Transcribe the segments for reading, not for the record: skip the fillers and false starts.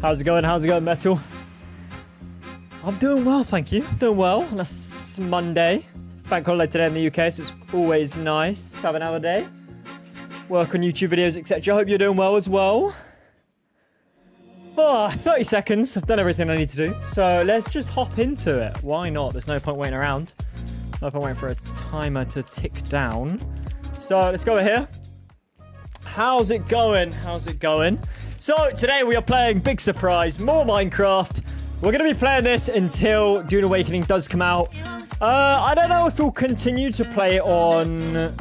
How's it going? How's it going, Metal? I'm doing well, thank you. Doing well on a Monday. Bank holiday today in the UK, so it's always nice to have another day. Work on YouTube videos, etc. I hope you're doing well as well. Oh, 30 seconds. I've done everything I need to do. So let's just hop into it. Why not? There's no point waiting around. No point waiting for a timer to tick down. So let's go over here. How's it going? How's it going? So today we are playing, big surprise, more Minecraft. We're going to be playing this until Dune Awakening does come out. I don't know if we'll continue to play it on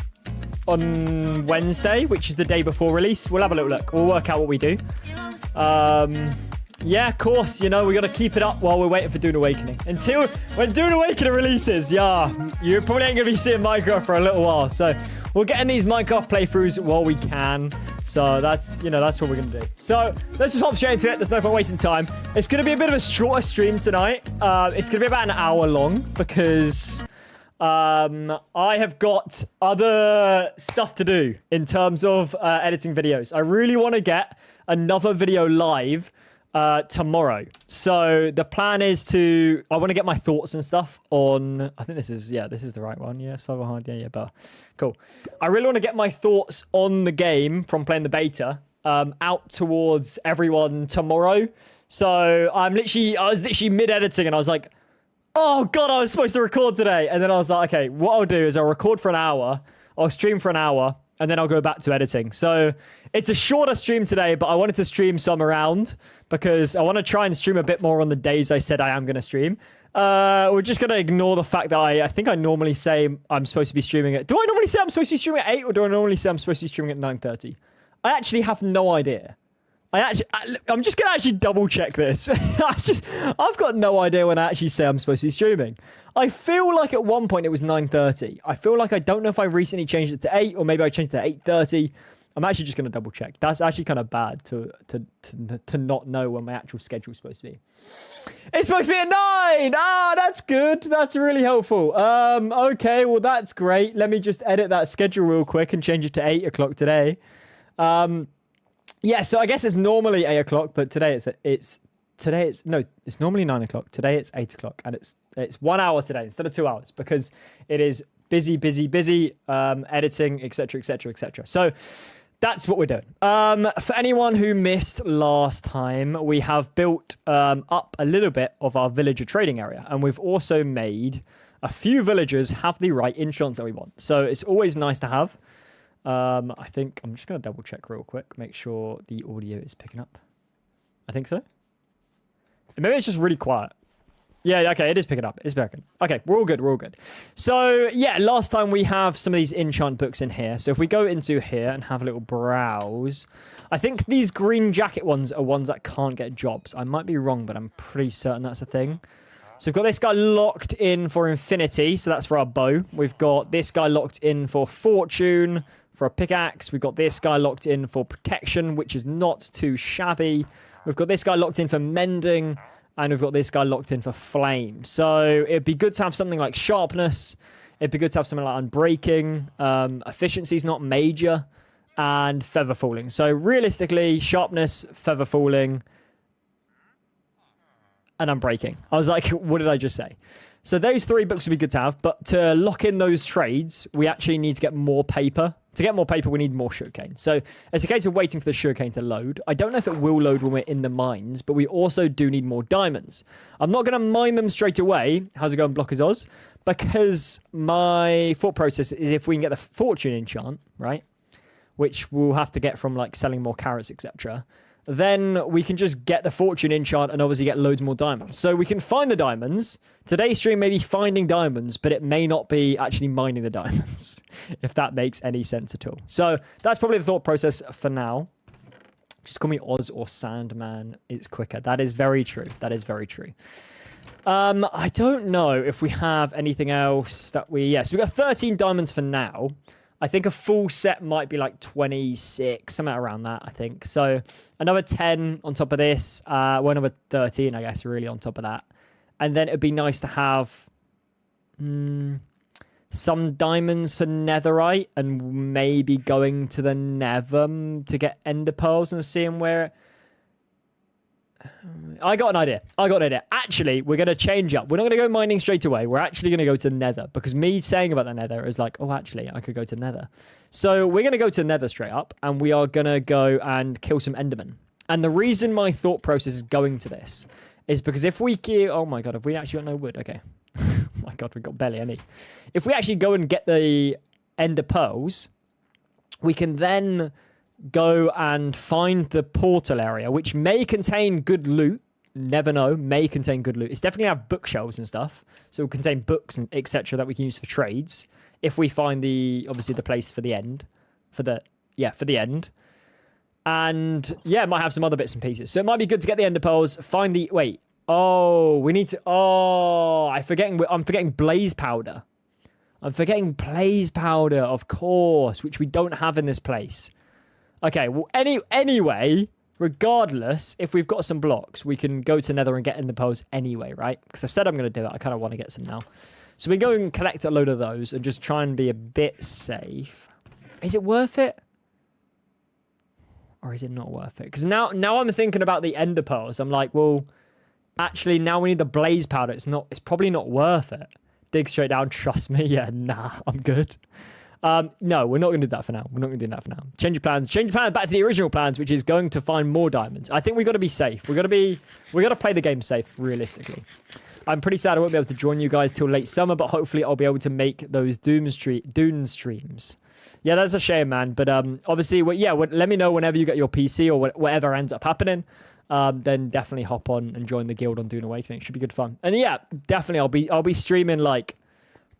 Wednesday, which is the day before release. We'll have a little look. We'll work out what we do. Yeah, of course, you know, we got to keep it up while we're waiting for Dune Awakening. Until when Dune Awakening releases, yeah, you probably ain't going to be seeing Minecraft for a little while. So we'll get in these Minecraft playthroughs while we can. So that's, you know, that's what we're going to do. So let's just hop straight into it. There's no point wasting time. It's going to be a bit of a shorter stream tonight. It's going to be about an hour long because I have got other stuff to do in terms of editing videos. I really want to get another video live tomorrow. So the plan is I want to get my thoughts and stuff on, I think this is the right one. Yeah, so hard. Yeah, but cool. I really want to get my thoughts on the game from playing the beta out towards everyone tomorrow. So I was literally mid-editing and I was like, oh God, I was supposed to record today. And then I was like, okay, what I'll do is I'll record for an hour, I'll stream for an hour, and then I'll go back to editing. So it's a shorter stream today, but I wanted to stream some around because I want to try and stream a bit more on the days I said I am going to stream. We're just going to ignore the fact that I think I normally say I'm supposed to be streaming at... Do I normally say I'm supposed to be streaming at 8 or do I normally say I'm supposed to be streaming at 9:30? I actually have no idea. I'm just going to actually double check this. I've got no idea when I actually say I'm supposed to be streaming. I feel like at one point it was 9:30. I feel like I don't know if I recently changed it to 8 or maybe I changed it to 8:30. I'm actually just going to double check. That's actually kind of bad to not know when my actual schedule is supposed to be. It's supposed to be at 9. Ah, that's good. That's really helpful. Okay, well, that's great. Let me just edit that schedule real quick and change it to 8 o'clock today. Yeah, so I guess it's normally 8 o'clock, but today it's normally 9 o'clock. Today it's 8 o'clock, and it's 1 hour today instead of 2 hours because it is busy, editing, etc. So that's what we're doing. For anyone who missed last time, we have built up a little bit of our villager trading area, and we've also made a few villagers have the right insurance that we want. So it's always nice to have. I think I'm just going to double check real quick, make sure the audio is picking up. I think so. Maybe it's just really quiet. Yeah, okay, it is picking up. It's picking. Okay, we're all good. So, yeah, last time we have some of these enchant books in here. So if we go into here and have a little browse, I think these green jacket ones are ones that can't get jobs. I might be wrong, but I'm pretty certain that's a thing. So we've got this guy locked in for infinity, so that's for our bow. We've got this guy locked in for fortune, for a pickaxe. We've got this guy locked in for protection, which is not too shabby. We've got this guy locked in for mending, and we've got this guy locked in for flame. So it'd be good to have something like sharpness. It'd be good to have something like unbreaking. Efficiency's not major, and feather falling. So realistically, sharpness, feather falling, and unbreaking. I was like, what did I just say? So those 3 books would be good to have, but to lock in those trades, we actually need to get more paper. To get more paper, we need more sugarcane. So it's a case of waiting for the sugarcane to load. I don't know if it will load when we're in the mines, but we also do need more diamonds. I'm not going to mine them straight away. How's it going, Blockers Oz? Because my thought process is if we can get the fortune enchant, right, which we'll have to get from like selling more carrots, etc., then we can just get the fortune enchant and obviously get loads more diamonds. So we can find the diamonds. Today's stream may be finding diamonds, but it may not be actually mining the diamonds, if that makes any sense at all. So that's probably the thought process for now. Just call me Oz or Sandman. It's quicker. That is very true. That is very true. I don't know if we have anything else that we... Yeah, so we've got 13 diamonds for now. I think a full set might be like 26, something around that, I think. So another 10 on top of this. Well, another 13, I guess, really on top of that. And then it'd be nice to have some diamonds for netherite and maybe going to the nether to get ender pearls and seeing where... I got an idea. Actually, we're going to change up. We're not going to go mining straight away. We're actually going to go to Nether, because me saying about the Nether is like, oh, actually, I could go to Nether. So we're going to go to Nether straight up, and we are going to go and kill some Endermen. And the reason my thought process is going to this is because if we kill... Oh, my God. Have we actually got no wood? Okay. Oh, my God. We've got barely any. If we actually go and get the Ender Pearls, we can then go and find the portal area, which may contain good loot. Never know. May contain good loot. It's definitely have bookshelves and stuff. So it'll contain books and etc. that we can use for trades. If we find obviously the place for the end. For the end. And yeah, it might have some other bits and pieces. So it might be good to get the ender pearls. Find the... Wait. Oh, we need to... Oh, I'm forgetting blaze powder. I'm forgetting blaze powder, of course, which we don't have in this place. Okay, well, anyway, regardless, if we've got some blocks, we can go to Nether and get in the pearls anyway, right? Because I've said I'm going to do it. I kind of want to get some now. So we go and collect a load of those and just try and be a bit safe. Is it worth it? Or is it not worth it? Because now I'm thinking about the ender pearls. I'm like, well, actually, now we need the blaze powder. It's probably not worth it. Dig straight down. Trust me. Yeah, nah, I'm good. No, we're not going to do that for now. Change your plans. Back to the original plans, which is going to find more diamonds. I think we got to be safe. We got to play the game safe, realistically. I'm pretty sad I won't be able to join you guys till late summer, but hopefully I'll be able to make those Dune streams. Yeah, that's a shame, man. But obviously, let me know whenever you get your PC or whatever ends up happening. Then definitely hop on and join the guild on Dune Awakening. It should be good fun. And yeah, definitely I'll be streaming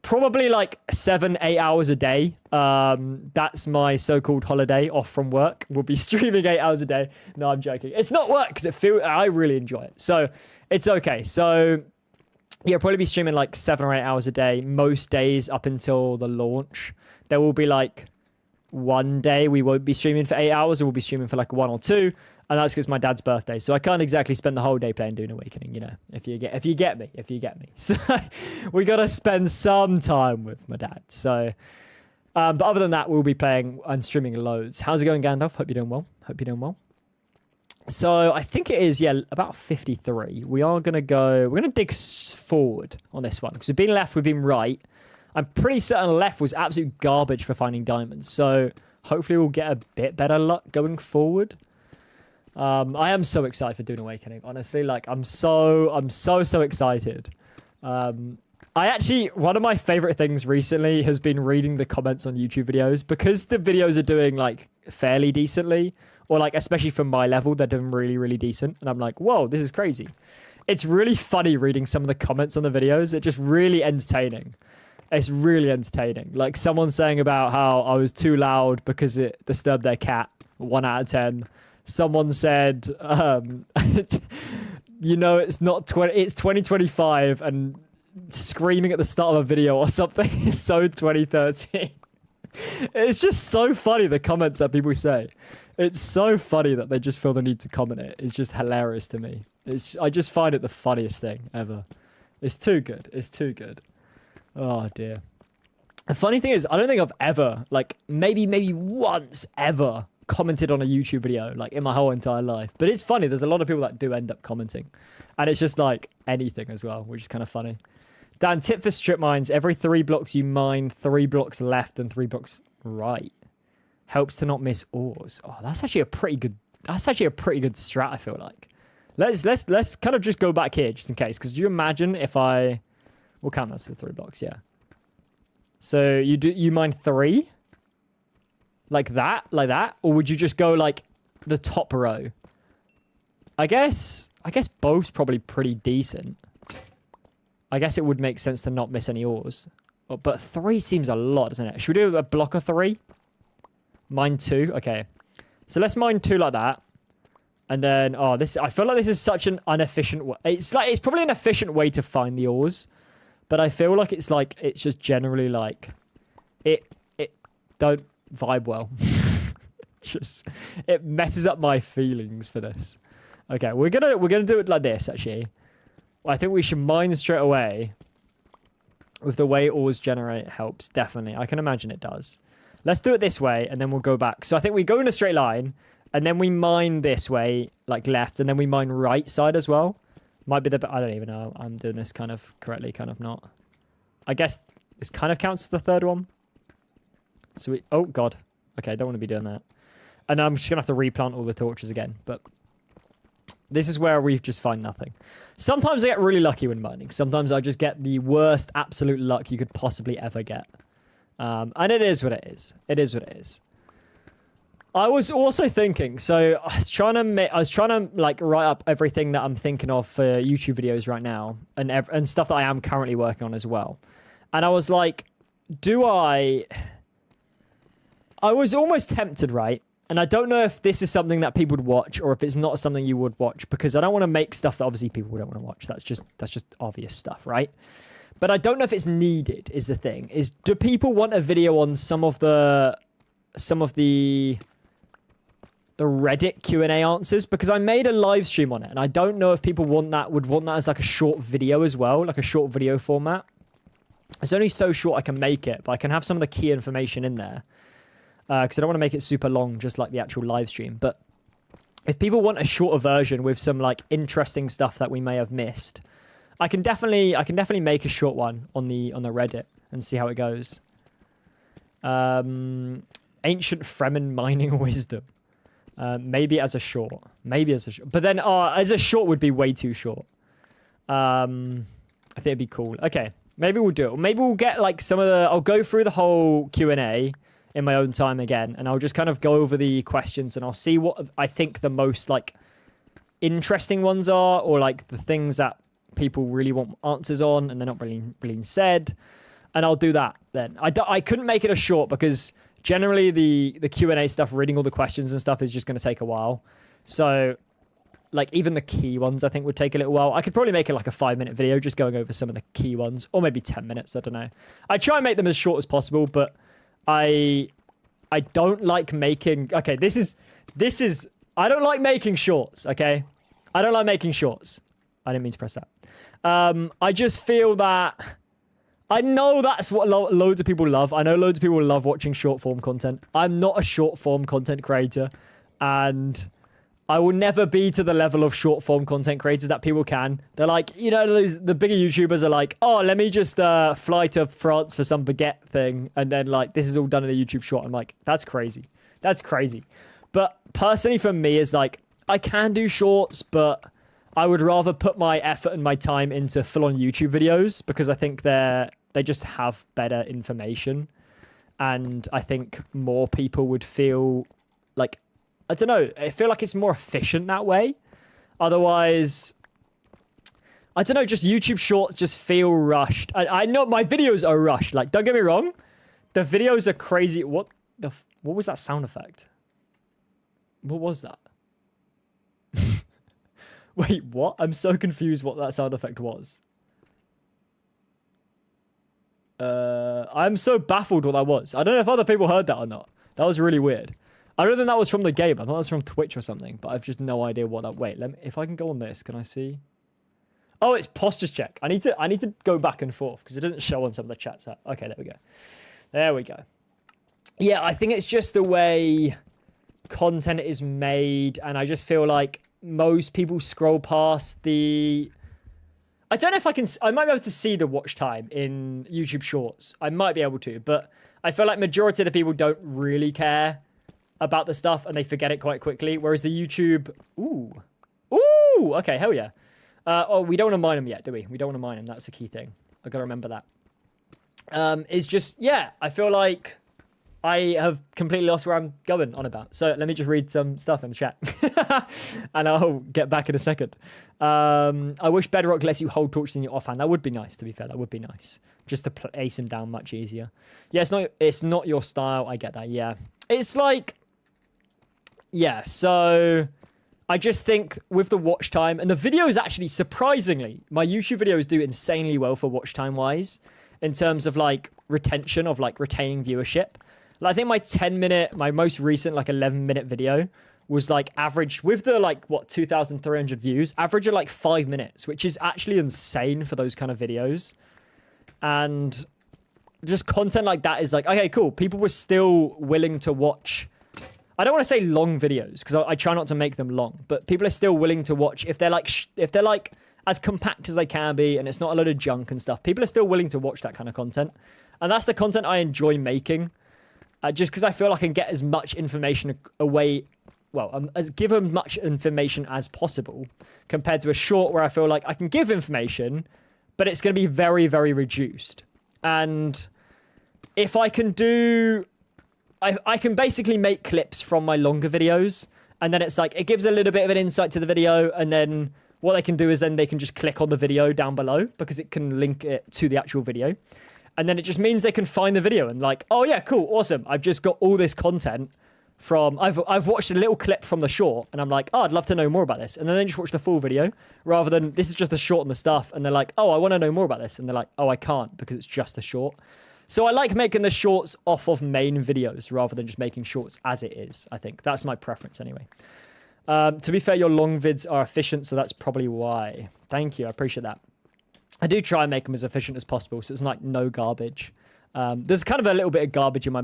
probably 7-8 hours a day. That's my so-called holiday off from work. We'll be streaming 8 hours a day. No, I'm joking. It's not work because I really enjoy it. So it's okay. So yeah, probably be streaming 7 or 8 hours a day most days up until the launch. There will be one day we won't be streaming for 8 hours, and we'll be streaming for 1 or 2. And that's because my dad's birthday. So I can't exactly spend the whole day playing Dune Awakening, if you get me. So we got to spend some time with my dad. So, but other than that, we'll be playing and streaming loads. How's it going, Gandalf? Hope you're doing well. So I think it is, about 53. We're going to dig forward on this one. Because we've been left, we've been right. I'm pretty certain left was absolute garbage for finding diamonds. So hopefully we'll get a bit better luck going forward. I am so excited for Dune Awakening, honestly. I'm so excited. One of my favorite things recently has been reading the comments on YouTube videos, because the videos are doing fairly decently, or especially from my level, they're doing really, really decent. And I'm like, whoa, this is crazy. It's really funny reading some of the comments on the videos. It's just really entertaining. It's really entertaining. Someone saying about how I was too loud because it disturbed their cat. 1 out of 10. Someone said, it's 2025 and screaming at the start of a video or something is so 2013. It's just so funny, the comments that people say. It's so funny that they just feel the need to comment it. It's just hilarious to me. I just find it the funniest thing ever. It's too good. Oh, dear. The funny thing is, I don't think I've ever, maybe once ever commented on a YouTube video in my whole entire life. But it's funny, there's a lot of people that do end up commenting, and it's just anything as well, which is kind of funny. Dan, tip for strip mines: every 3 blocks you mine 3 blocks left and 3 blocks right. Helps to not miss ores. Oh, that's actually a pretty good strat, I feel like. Let's kind of just go back here just in case, because do you imagine if we'll count that as the 3 blocks, yeah. So you mine 3 like that, or would you just go the top row? I guess both's probably pretty decent. I guess it would make sense to not miss any ores. But 3 seems a lot, doesn't it? Should we do a block of 3? Mine 2? Okay. So let's mine 2 like that. And then, I feel like this is such an inefficient way. It's probably an efficient way to find the ores. But I feel like it's just generally it don't vibe well. It messes up my feelings for this. Okay, we're gonna do it like this, actually. I think we should mine straight away. With the way ores generate helps, definitely. I can imagine it does. Let's do it this way, and then we'll go back. So I think we go in a straight line, And then we mine this way, like left, and then we mine right side as well. Might be I don't even know. I'm doing this kind of correctly, kind of not. I guess this kind of counts as the third one. So oh God. Okay, don't want to be doing that. And I'm just going to have to replant all the torches again. But this is where we just find nothing. Sometimes I get really lucky when mining. Sometimes I just get the worst absolute luck you could possibly ever get. And it is what it is. It is what it is. I was also thinking, so I was trying to like write up everything that I'm thinking of for YouTube videos right now, and stuff that I am currently working on as well. And I was like, I was almost tempted, right? And I don't know if this is something that people would watch or if it's not something you would watch, because I don't want to make stuff that obviously people don't want to watch. That's just obvious stuff, right? But I don't know if it's needed. Is the thing do people want a video on some of the Reddit Q&A answers? Because I made a live stream on it, and I don't know if people would want that as like a short video as well, like a short video format. It's only so short I can make it, but I can have some of the key information in there. Because I don't want to make it super long, just like the actual live stream. But if people want a shorter version with some like interesting stuff that we may have missed, I can definitely make a short one on the Reddit and see how it goes. Ancient Fremen mining wisdom. Maybe as a short. But then as a short would be way too short. I think it'd be cool. Okay, maybe we'll do it. Maybe we'll get like I'll go through the whole Q&A in my own time again, and I'll just kind of go over the questions, and I'll see what I think the most like interesting ones are, or like the things that people really want answers on and they're not really said, and I'll do that then. I couldn't make it a short because generally the Q&A stuff, reading all the questions and stuff, is just going to take a while. So like even the key ones I think would take a little while. I could probably make it like a 5-minute video just going over some of the key ones, or maybe 10 minutes, I don't know. I try and make them as short as possible, but I don't like making... Okay, this is... I don't like making shorts, okay? I don't like making shorts. I didn't mean to press that. I just feel that... I know that's what loads of people love. I know loads of people love watching short-form content. I'm not a short-form content creator, and I will never be to the level of short-form content creators that people can. They're like, you know, the bigger YouTubers are like, oh, let me just fly to France for some baguette thing, and then, like, this is all done in a YouTube short. I'm like, that's crazy. That's crazy. But personally for me, is like, I can do shorts, but I would rather put my effort and my time into full-on YouTube videos, because I think they just have better information. And I think more people would feel like, I don't know, I feel like it's more efficient that way. Otherwise, I don't know, just YouTube shorts just feel rushed. I know my videos are rushed. Like, don't get me wrong, the videos are crazy. What was that sound effect? What was that? Wait, what? I'm so confused what that sound effect was. I'm so baffled what that was. I don't know if other people heard that or not. That was really weird. I don't think that was from the game. I thought that was from Twitch or something, but I've just no idea what that... Wait, if I can go on this, can I see? Oh, it's posture check. I need to go back and forth because it doesn't show on some of the chats. Okay, there we go. There we go. Yeah, I think it's just the way content is made, and I just feel like most people scroll past the... I don't know if I might be able to see the watch time in YouTube Shorts. I might be able to, but I feel like majority of the people don't really care about the stuff, and they forget it quite quickly. Whereas the YouTube... Ooh, okay, hell yeah. Oh, we don't want to mine them yet, do we? We don't want to mine them. That's a key thing. I got to remember that. It's just, yeah, I feel like I have completely lost where I'm going on about. So let me just read some stuff in the chat. And I'll get back in a second. I wish Bedrock lets you hold torches in your offhand. That would be nice, to be fair. That would be nice. Just to ace him down much easier. Yeah, it's not your style. I get that, yeah. It's like... Yeah, so... I just think with the watch time, and the videos actually, surprisingly, my YouTube videos do insanely well for watch time wise, in terms of like retention, of like retaining viewership. Like, I think my 10-minute, my most recent like 11-minute video was like average with the like, what, 2,300 views, average of like 5 minutes, which is actually insane for those kind of videos. And just content like that is like, okay, cool. People were still willing to watch. I don't want to say long videos because I try not to make them long, but people are still willing to watch if they're like as compact as they can be and it's not a load of junk and stuff. People are still willing to watch that kind of content, and that's the content I enjoy making. Just because I feel I can get as much information away, give as much information as possible compared to a short where I feel like I can give information, but it's going to be very, very reduced. And if I can do, I can basically make clips from my longer videos, and then it's like, it gives a little bit of an insight to the video, and then what they can do is then they can just click on the video down below because it can link it to the actual video. And then it just means they can find the video and like, oh yeah, cool, awesome. I've just got all this content from, I've watched a little clip from the short and I'm like, oh, I'd love to know more about this. And then they just watch the full video rather than this is just the short and the stuff. And they're like, oh, I want to know more about this. And they're like, oh, I can't because it's just the short. So I like making the shorts off of main videos rather than just making shorts as it is, I think. That's my preference anyway. To be fair, your long vids are efficient, so that's probably why. Thank you, I appreciate that. I do try and make them as efficient as possible, so it's like no garbage. There's kind of a little bit of garbage in my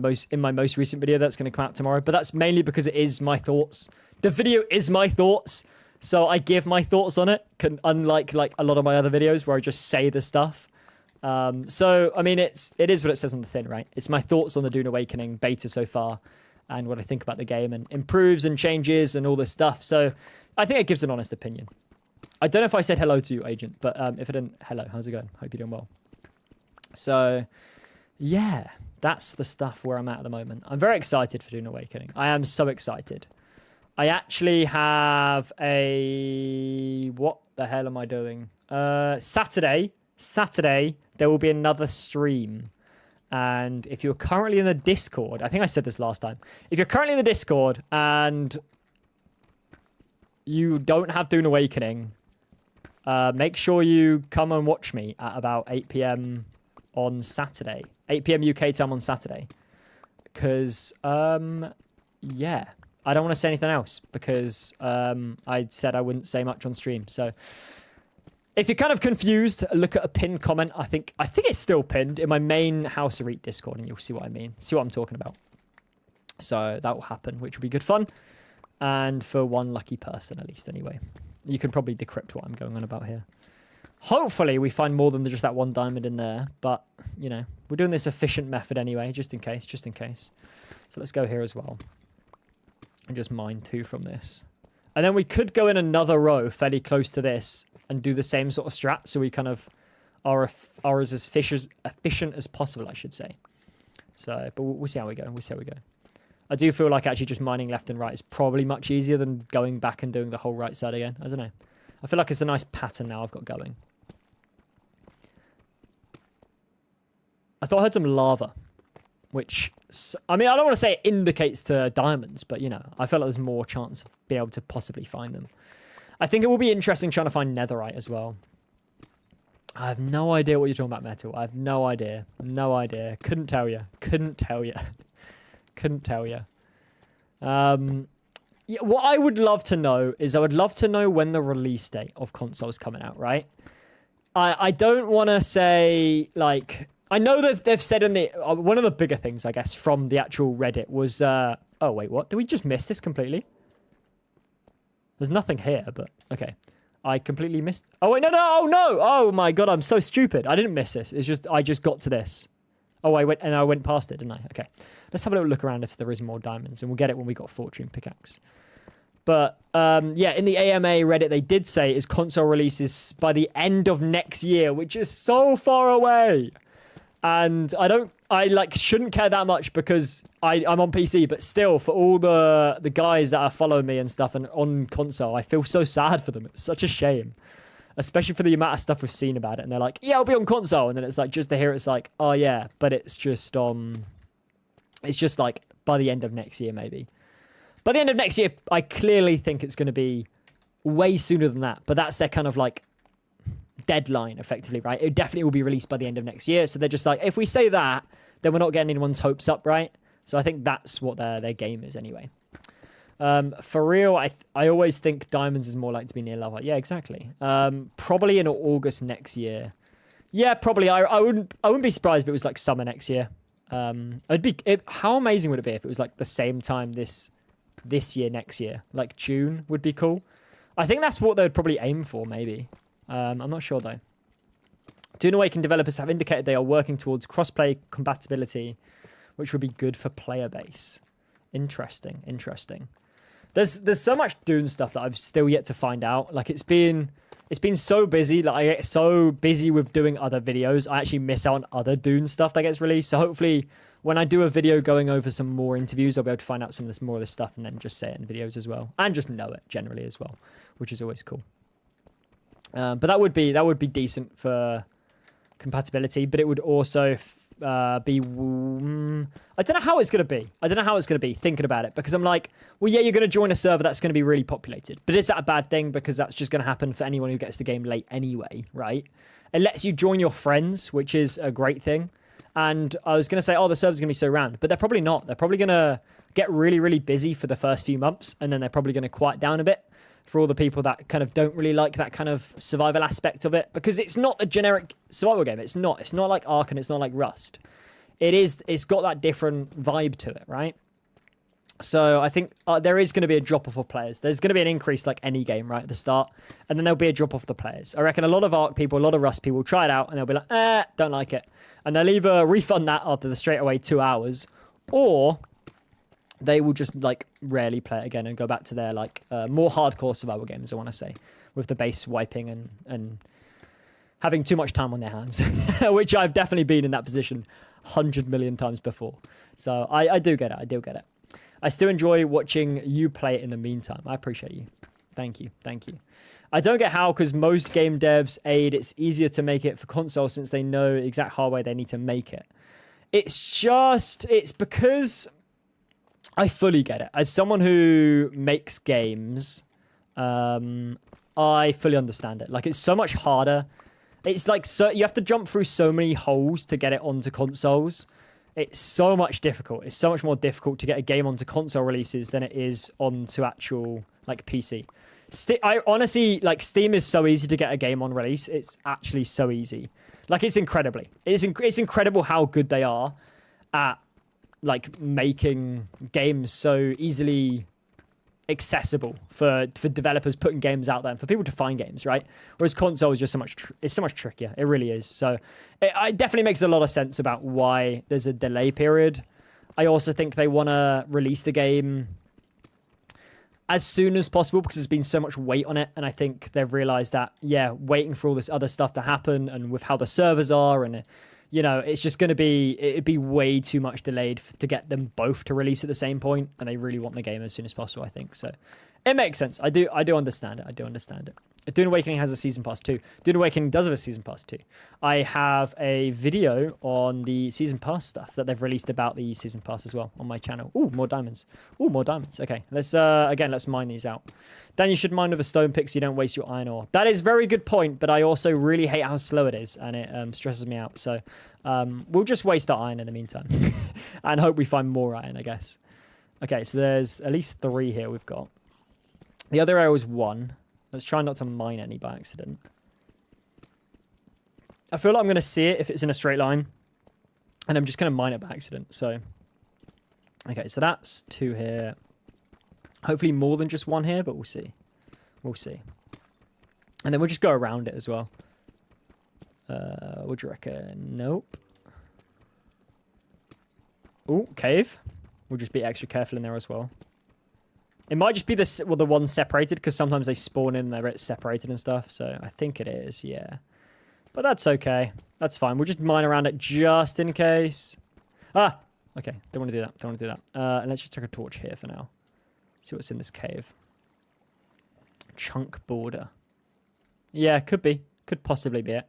most recent video that's going to come out tomorrow, but that's mainly because it is my thoughts. The video is my thoughts, so I give my thoughts on it, unlike like a lot of my other videos where I just say the stuff. So I mean, it is what it says on the thing, right? It's my thoughts on the Dune Awakening beta so far, and what I think about the game, and improves and changes and all this stuff. So I think it gives an honest opinion. I don't know if I said hello to you, Agent, but if I didn't, hello, how's it going? Hope you're doing well. So, yeah, that's the stuff where I'm at the moment. I'm very excited for Dune Awakening. I am so excited. I actually have a... What the hell am I doing? Saturday, there will be another stream. And if you're currently in the Discord, I think I said this last time. If you're currently in the Discord and you don't have Dune Awakening... make sure you come and watch me at about 8 p.m. on Saturday. 8 p.m. UK time on Saturday. Because, yeah. I don't want to say anything else because I said I wouldn't say much on stream. So, if you're kind of confused, look at a pinned comment. I think it's still pinned in my main House of Reet Discord, and you'll see what I mean. See what I'm talking about. So, that will happen, which will be good fun. And for one lucky person, at least, anyway. You can probably decrypt what I'm going on about here. Hopefully, we find more than just that one diamond in there. But, you know, we're doing this efficient method anyway, just in case. So let's go here as well. And just mine 2 from this. And then we could go in another row fairly close to this and do the same sort of strat. So we kind of are as efficient as possible, I should say. So, but we'll see how we go. I do feel like actually just mining left and right is probably much easier than going back and doing the whole right side again. I don't know. I feel like it's a nice pattern now I've got going. I thought I heard some lava, which, I mean, I don't want to say it indicates to diamonds, but, you know, I feel like there's more chance of being able to possibly find them. I think it will be interesting trying to find netherite as well. I have no idea what you're talking about, Metal. I have no idea. Couldn't tell you. Yeah, what I would love to know is I would love to know when the release date of consoles coming out, right? I don't want to say, like... I know that they've said in the... one of the bigger things, I guess, from the actual Reddit was... oh, wait, what? Did we just miss this completely? There's nothing here, but... Okay. I completely missed... Oh, wait, no! Oh, my God, I'm so stupid. I didn't miss this. It's just... I just got to this. Oh, I went past it, didn't I? Okay. Let's have a little look around if there is more diamonds, and we'll get it when we got Fortune Pickaxe. But, yeah, in the AMA Reddit, they did say is console releases by the end of next year, which is so far away. And I shouldn't care that much because I'm on PC, but still, for all the guys that are following me and stuff and on console, I feel so sad for them. It's such a shame. Especially for the amount of stuff we've seen about it. And they're like, yeah, I'll be on console. And then it's like, just to hear it's like, oh yeah, but it's just like by the end of next year, maybe. By the end of next year, I clearly think it's going to be way sooner than that. But that's their kind of like deadline, effectively, right? It definitely will be released by the end of next year. So they're just like, if we say that, then we're not getting anyone's hopes up, right? So I think that's what their game is anyway. For real, I always think diamonds is more likely to be near lava. Yeah, exactly. Probably in August next year. Yeah, probably. I wouldn't be surprised if it was like summer next year. How amazing would it be if it was like the same time this this year, next year. Like June would be cool. I think that's what they'd probably aim for, maybe. I'm not sure, though. Dune Awakening developers have indicated they are working towards crossplay compatibility, which would be good for player base. Interesting, interesting. There's so much Dune stuff that I've still yet to find out. Like, it's been so busy. Like, I get so busy with doing other videos, I actually miss out on other Dune stuff that gets released. So hopefully, when I do a video going over some more interviews, I'll be able to find out some of this more of this stuff and then just say it in videos as well, and just know it generally as well, which is always cool. But that would be decent for compatibility, but it would also be I don't know how it's going to be thinking about it, because I'm like, well, yeah, you're going to join a server that's going to be really populated, but is that a bad thing? Because that's just going to happen for anyone who gets the game late anyway, right? It lets you join your friends, which is a great thing. And I was going to say, oh, the server's going to be so rammed, but they're probably not. They're probably going to get really, really busy for the first few months, and then they're probably going to quiet down a bit for all the people that kind of don't really like that kind of survival aspect of it, because it's not a generic survival game. It's not like Ark, and it's not like Rust. It's got that different vibe to it, right? So I think there is going to be a drop-off of players. There's going to be an increase like any game, right, at the start, and then there'll be a drop-off of the players. I reckon a lot of Ark people, a lot of Rust people will try it out, and they'll be like, don't like it. And they'll either refund that after the straightaway 2 hours, or they will just like rarely play it again and go back to their like more hardcore survival games, I want to say, with the base wiping and having too much time on their hands, which I've definitely been in that position 100 million times before. So I do get it. I do get it. I still enjoy watching you play it in the meantime. I appreciate you. Thank you. Thank you. I don't get how, because most game devs aid, it's easier to make it for console since they know exact hardware they need to make it. It's because I fully get it. As someone who makes games, I fully understand it. Like, it's so much harder. It's like, so you have to jump through so many holes to get it onto consoles. It's so much difficult. It's so much more difficult to get a game onto console releases than it is onto actual like PC. I honestly, like, Steam is so easy to get a game on release. It's actually so easy. Like, it's it's incredible how good they are at like making games so easily accessible for developers putting games out there and for people to find games, right? Whereas console is just it's so much trickier. It really is. So it definitely makes a lot of sense about why there's a delay period. I also think they want to release the game as soon as possible because there's been so much weight on it, and I think they've realized that, yeah, waiting for all this other stuff to happen and with how the servers are, and you know, it's just going to be, it'd be way too much delayed to get them both to release at the same point, and they really want the game as soon as possible, I think. So it makes sense. I do understand it. I do understand it. Dune Awakening has a Season Pass too. Dune Awakening does have a Season Pass too. I have a video on the Season Pass stuff that they've released about the Season Pass as well on my channel. Ooh, more diamonds. Ooh, more diamonds. Okay, let's mine these out. Dan, you should mine with a stone pick so you don't waste your iron ore. That is a very good point, but I also really hate how slow it is, and it stresses me out. So we'll just waste our iron in the meantime and hope we find more iron, I guess. Okay, so there's at least 3 here we've got. The other arrow is 1. Let's try not to mine any by accident. I feel like I'm going to see it if it's in a straight line, and I'm just going to mine it by accident. So, okay, so that's 2 here. Hopefully more than just 1 here, but we'll see. We'll see. And then we'll just go around it as well. What do you reckon? Nope. Oh, cave. We'll just be extra careful in there as well. It might just be the one separated, because sometimes they spawn in and they're separated and stuff. So I think it is, yeah. But that's okay. That's fine. We'll just mine around it just in case. Ah! Okay, don't want to do that. Don't want to do that. And let's just take a torch here for now. See what's in this cave. Chunk border. Yeah, could be. Could possibly be it.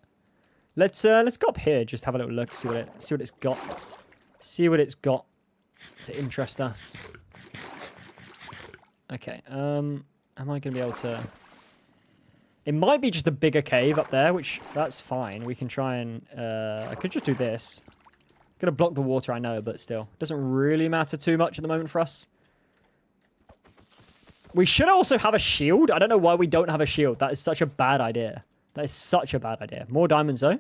Let's go up here, just have a little look, see what it's got. See what it's got to interest us. Okay, am I going to be able to... It might be just a bigger cave up there, which, that's fine. We can try and... I could just do this. Gonna block the water, I know, but still. Doesn't really matter too much at the moment for us. We should also have a shield. I don't know why we don't have a shield. That is such a bad idea. That is such a bad idea. More diamonds, though,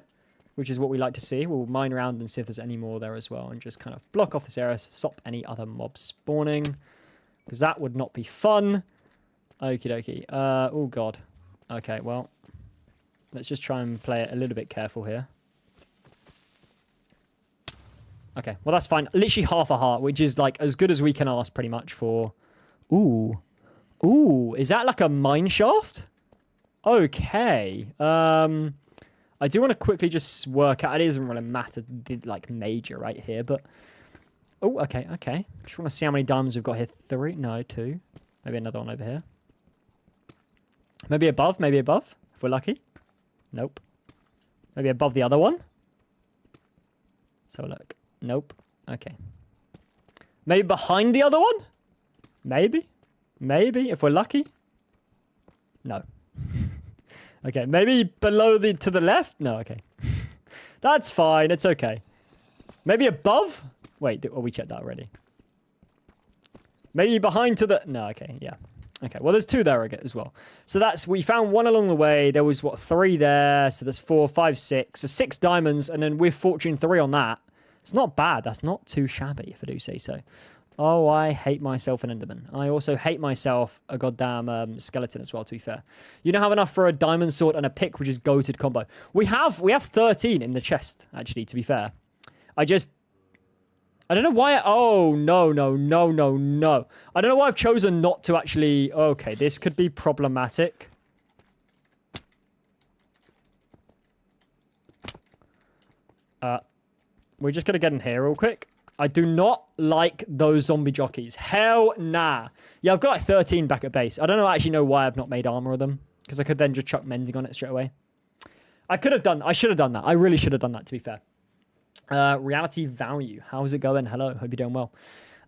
which is what we like to see. We'll mine around and see if there's any more there as well, and just kind of block off this area to stop any other mobs spawning. Because that would not be fun. Okie dokie. Oh, God. Okay, well. Let's just try and play it a little bit careful here. Okay, well, that's fine. Literally half a heart, which is, like, as good as we can ask, pretty much, for... Ooh. Ooh, is that like a mine shaft? Okay. I do want to quickly just work out. It doesn't really matter, like, major right here, but... Oh, okay, okay. Just want to see how many diamonds we've got here. 3? No, 2. Maybe another one over here. Maybe above, if we're lucky. Nope. Maybe above the other one. So look. Nope. Okay. Maybe behind the other one? Maybe. Maybe, if we're lucky. No. Okay, maybe below to the left? No, okay. That's fine, it's okay. Maybe above? Wait, we checked that already. Maybe behind to the... No, okay, yeah. Okay, well, there's 2 there as well. So we found 1 along the way. There was, 3 there. So there's 4, 5, 6. So 6 diamonds, and then we're fortune 3 on that. It's not bad. That's not too shabby, if I do say so. Oh, I hate myself an Enderman. I also hate myself a goddamn skeleton as well, to be fair. You don't have enough for a diamond sword and a pick, which is goated combo. We have 13 in the chest, actually, to be fair. I don't know why... Oh, no. I don't know why I've chosen not to actually... Okay, this could be problematic. We're just going to get in here real quick. I do not like those zombie jockeys. Hell nah. Yeah, I've got like 13 back at base. I don't actually know why I've not made armor of them. Because I could then just chuck mending on it straight away. I should have done that. I really should have done that, to be fair. Reality value. How's it going? Hello. Hope you're doing well.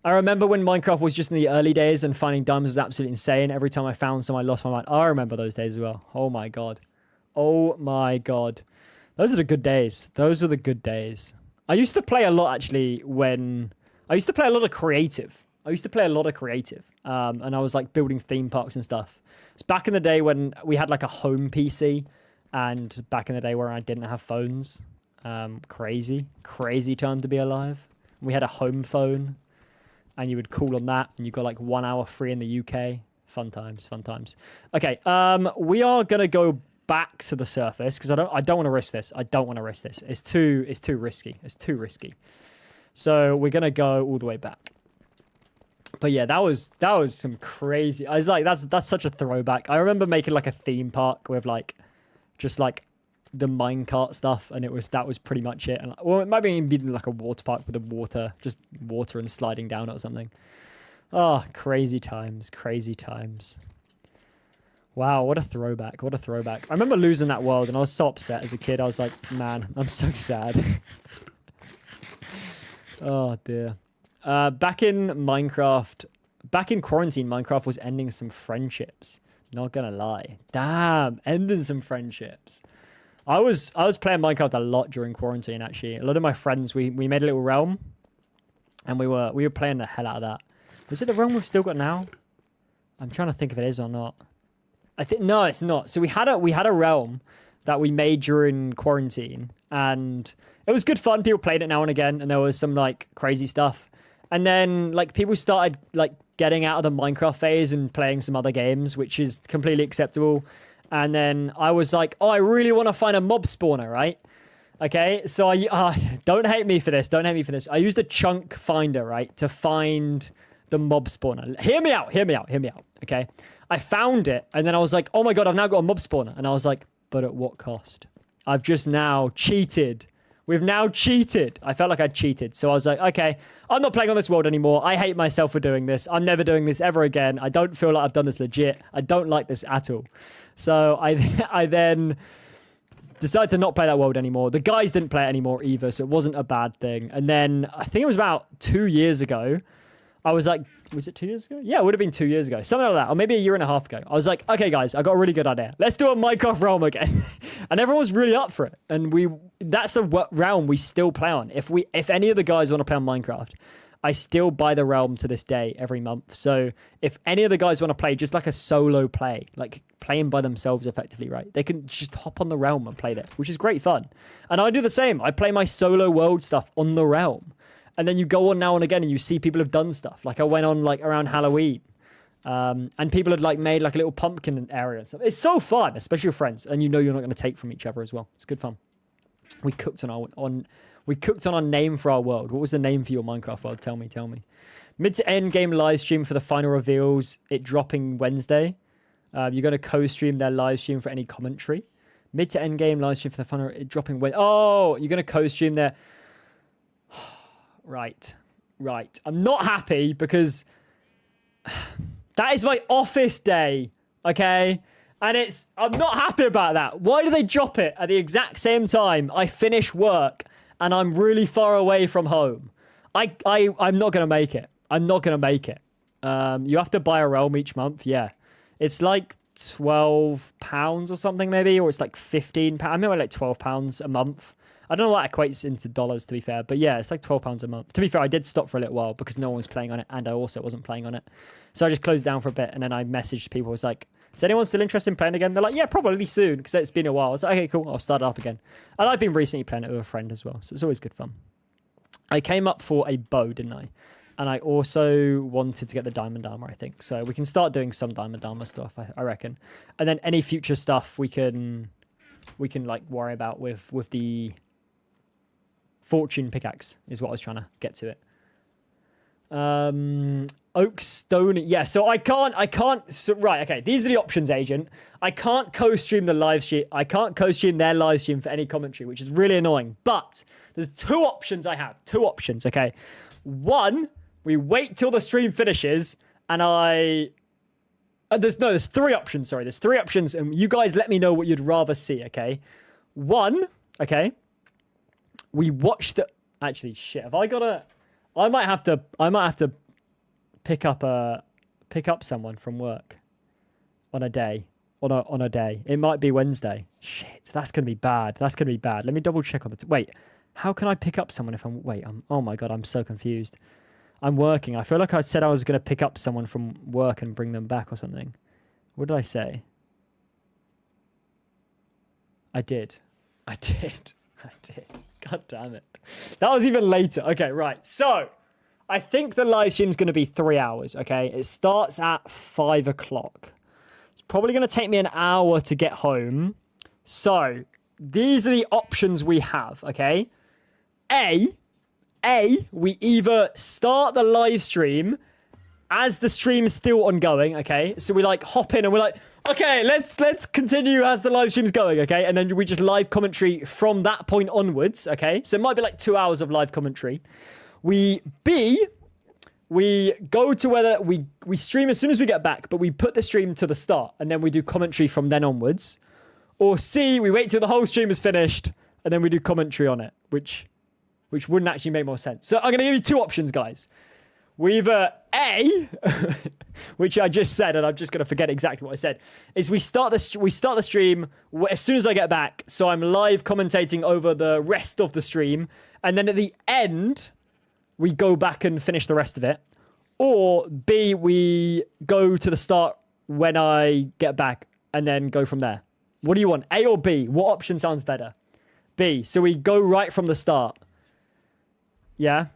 I remember when Minecraft was just in the early days and finding diamonds was absolutely insane. Every time I found some, I lost my mind. I remember those days as well. Oh my God. Oh my God. Those are the good days. Those are the good days. I used to play a lot, actually, I used to play a lot of creative. And I was, like, building theme parks and stuff. It's back in the day when we had, like, a home PC. And back in the day where I didn't have phones. Crazy time to be alive. We had a home phone. And you would call on that. And you got, like, 1 hour free in the UK. Fun times. Okay, we are going to go back to the surface because I don't want to risk this. It's too risky. So we're gonna go all the way back. But yeah, that was some crazy. I was like, that's such a throwback. I remember making like a theme park with like just like the minecart stuff, and that was pretty much it. And well, it might be even like a water park with just water and sliding down or something. Oh, crazy times. Wow, what a throwback. I remember losing that world and I was so upset as a kid. I was like, man, I'm so sad. Oh, dear. Back in quarantine, Minecraft was ending some friendships. Not gonna lie. Damn, ending some friendships. I was playing Minecraft a lot during quarantine, actually. A lot of my friends, we made a little realm. And we were playing the hell out of that. Is it the realm we've still got now? I'm trying to think if it is or not. No, it's not. So we had a realm that we made during quarantine, and it was good fun. People played it now and again, and there was some like crazy stuff. And then like people started like getting out of the Minecraft phase and playing some other games, which is completely acceptable. And then I was like, oh, I really want to find a mob spawner, right? Okay, so I don't hate me for this. I used a chunk finder, right, to find the mob spawner. Hear me out. Okay. I found it, and then I was like, oh my God, I've now got a mob spawner. And I was like, but at what cost? I've just now cheated. We've now cheated. I felt like I'd cheated. So I was like, okay, I'm not playing on this world anymore. I hate myself for doing this. I'm never doing this ever again. I don't feel like I've done this legit. I don't like this at all. So I then decided to not play that world anymore. The guys didn't play it anymore either, so it wasn't a bad thing. And then I think it was about 2 years ago, I was like, was it 2 years ago? Yeah, it would have been 2 years ago. Something like that. Or maybe a year and a half ago. I was like, okay, guys, I got a really good idea. Let's do a Minecraft realm again. And everyone was really up for it. And that's the realm we still play on. If any of the guys want to play on Minecraft, I still buy the realm to this day every month. So if any of the guys want to play just like a solo play, like playing by themselves effectively, right? They can just hop on the realm and play that, which is great fun. And I do the same. I play my solo world stuff on the realm. And then you go on now and again and you see people have done stuff. Like I went on like around Halloween. And people had like made like a little pumpkin area and stuff. It's so fun, especially with friends. And you know you're not going to take from each other as well. It's good fun. We cooked on our name for our world. What was the name for your Minecraft world? Tell me. Mid to end game live stream for the final reveals. It dropping Wednesday. You're going to co-stream their live stream for any commentary. Mid to end game live stream for the final. It dropping Wednesday. Oh, you're going to co-stream their. Right. I'm not happy because that is my office day. Okay. And I'm not happy about that. Why do they drop it at the exact same time I finish work and I'm really far away from home? I'm not going to make it. You have to buy a realm each month. Yeah. It's like £12 or something maybe, or it's like £15. I remember like £12 a month. I don't know what that equates into dollars, to be fair. But yeah, it's like £12 a month. To be fair, I did stop for a little while because no one was playing on it and I also wasn't playing on it. So I just closed down for a bit and then I messaged people. I was like, is anyone still interested in playing again? They're like, yeah, probably soon because it's been a while. I was like, okay, cool. I'll start it up again. And I've been recently playing it with a friend as well. So it's always good fun. I came up for a bow, didn't I? And I also wanted to get the diamond armor, I think. So we can start doing some diamond armor stuff, I reckon. And then any future stuff we can like worry about with the fortune pickaxe is what I was trying to get to it. Oak stone. Yeah, so I can't. So, right, okay. These are the options, Agent. I can't co-stream the live stream. I can't co-stream their live stream for any commentary, which is really annoying. But there's two options I have. Two options, okay? One, we wait till the stream finishes and there's three options, sorry. There's three options and you guys let me know what you'd rather see, okay? One, okay. We watch the... Actually, shit. Have I got a... I might have to pick up someone from work on a day. On a day. It might be Wednesday. Shit, that's going to be bad. Let me double check on the... Wait, how can I pick up someone if I'm... Wait, oh my God, I'm so confused. I'm working. I feel like I said I was going to pick up someone from work and bring them back or something. What did I say? I did. God damn it. That was even later. Okay, right. So, I think the live stream's going to be 3 hours, okay? It starts at 5 o'clock. It's probably going to take me an hour to get home. So, these are the options we have, okay? A, we either start the live stream as the stream is still ongoing, okay? So we like hop in and we're like, okay, let's continue as the live stream's going, okay? And then we just live commentary from that point onwards, okay? So it might be like 2 hours of live commentary. We go to whether we stream as soon as we get back, but we put the stream to the start and then we do commentary from then onwards. Or C, we wait till the whole stream is finished and then we do commentary on it, which wouldn't actually make more sense. So I'm going to give you two options, guys. We either A, which I just said, and I'm just going to forget exactly what I said, is we start the stream as soon as I get back, so I'm live commentating over the rest of the stream, and then at the end, we go back and finish the rest of it. Or B, we go to the start when I get back, and then go from there. What do you want, A or B? What option sounds better? B, so we go right from the start. Yeah?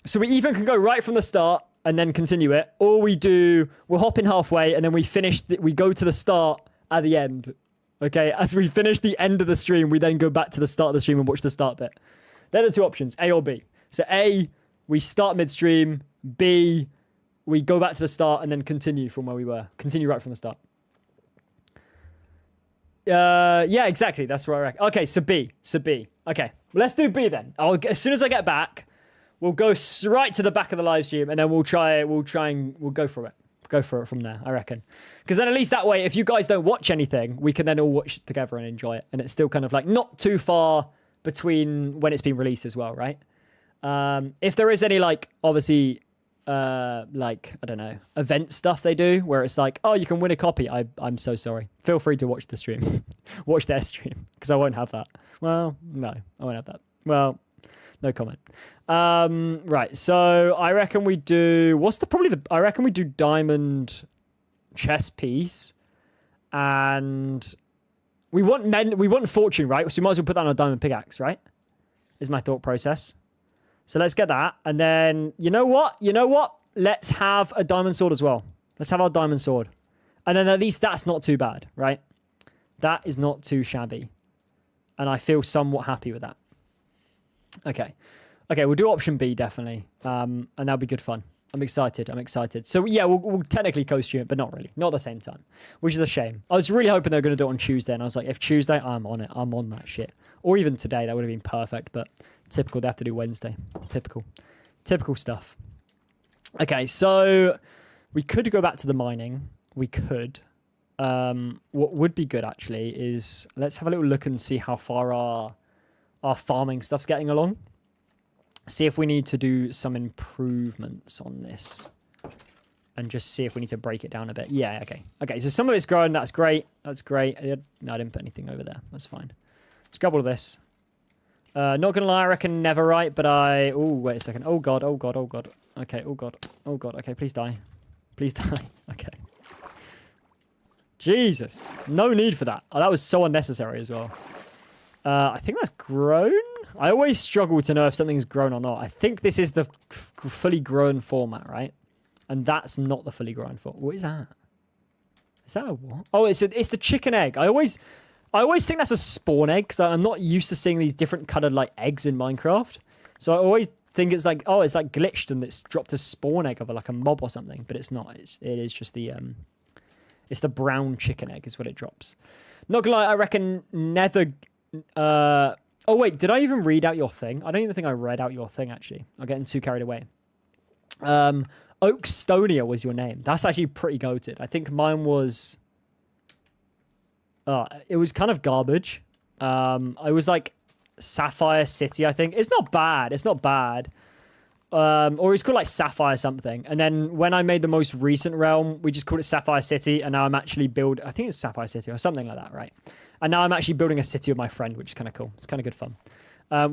So we even can go right from the start and then continue it, or we'll hop in halfway and then we go to the start at the end. Okay, as we finish the end of the stream, we then go back to the start of the stream and watch the start bit. They're the two options, A or B. So A, we start midstream. B, we go back to the start and then continue from where we were. Continue right from the start. Yeah, exactly. That's what I reckon. Okay, so B. Okay, well, let's do B then. As soon as I get back, we'll go right to the back of the live stream and then we'll go for it. Go for it from there, I reckon. Because then at least that way, if you guys don't watch anything, we can then all watch it together and enjoy it. And it's still kind of like not too far between when it's been released as well, right? If there is any like, obviously, like, I don't know, event stuff they do where it's like, oh, you can win a copy. I'm so sorry. Feel free to watch the stream. Watch their stream because I won't have that. Well, no, I won't have that. Well, no comment. Right, so I reckon we do... I reckon we do diamond chess piece. And we want fortune, right? So we might as well put that on a diamond pickaxe, right? Is my thought process. So let's get that. And then, you know what? Let's have a diamond sword as well. Let's have our diamond sword. And then at least that's not too bad, right? That is not too shabby. And I feel somewhat happy with that. Okay. Okay, we'll do option B, definitely. And that'll be good fun. I'm excited. So, yeah, we'll technically co-stream it, but not really. Not at the same time, which is a shame. I was really hoping they were going to do it on Tuesday, and I was like, if Tuesday, I'm on it. I'm on that shit. Or even today, that would have been perfect, but typical. They have to do Wednesday. Typical stuff. Okay, so we could go back to the mining. We could. What would be good, actually, is let's have a little look and see how far our farming stuff's getting along. See if we need to do some improvements on this. And just see if we need to break it down a bit. Yeah, okay. Okay, so some of it's growing. That's great. No, I didn't put anything over there. That's fine. Let's grab all of this. Not going to lie, I reckon never right, but Oh, wait a second. Oh, God. Okay, oh, God. Okay, please die. Okay. Jesus. No need for that. Oh, that was so unnecessary as well. I think that's grown. I always struggle to know if something's grown or not. I think this is the fully grown format, right? And that's not the fully grown format. What is that? Is that a what? Oh, it's the chicken egg. I always think that's a spawn egg because I'm not used to seeing these different colored like eggs in Minecraft. So I always think it's like, oh, it's like glitched and it's dropped a spawn egg of like a mob or something, but it's not. It is just it's the brown chicken egg is what it drops. Not gonna lie, I reckon nether. Oh, wait, did I even read out your thing? I don't even think I read out your thing, actually. I'm getting too carried away. Oakstonia was your name. That's actually pretty goated. I think mine was... it was kind of garbage. I was like Sapphire City, I think. It's not bad. Or it's called like Sapphire something. And then when I made the most recent realm, we just called it Sapphire City. And now I'm actually I think it's Sapphire City or something like that, right? And now I'm actually building a city with my friend, which is kind of cool. It's kind of good fun.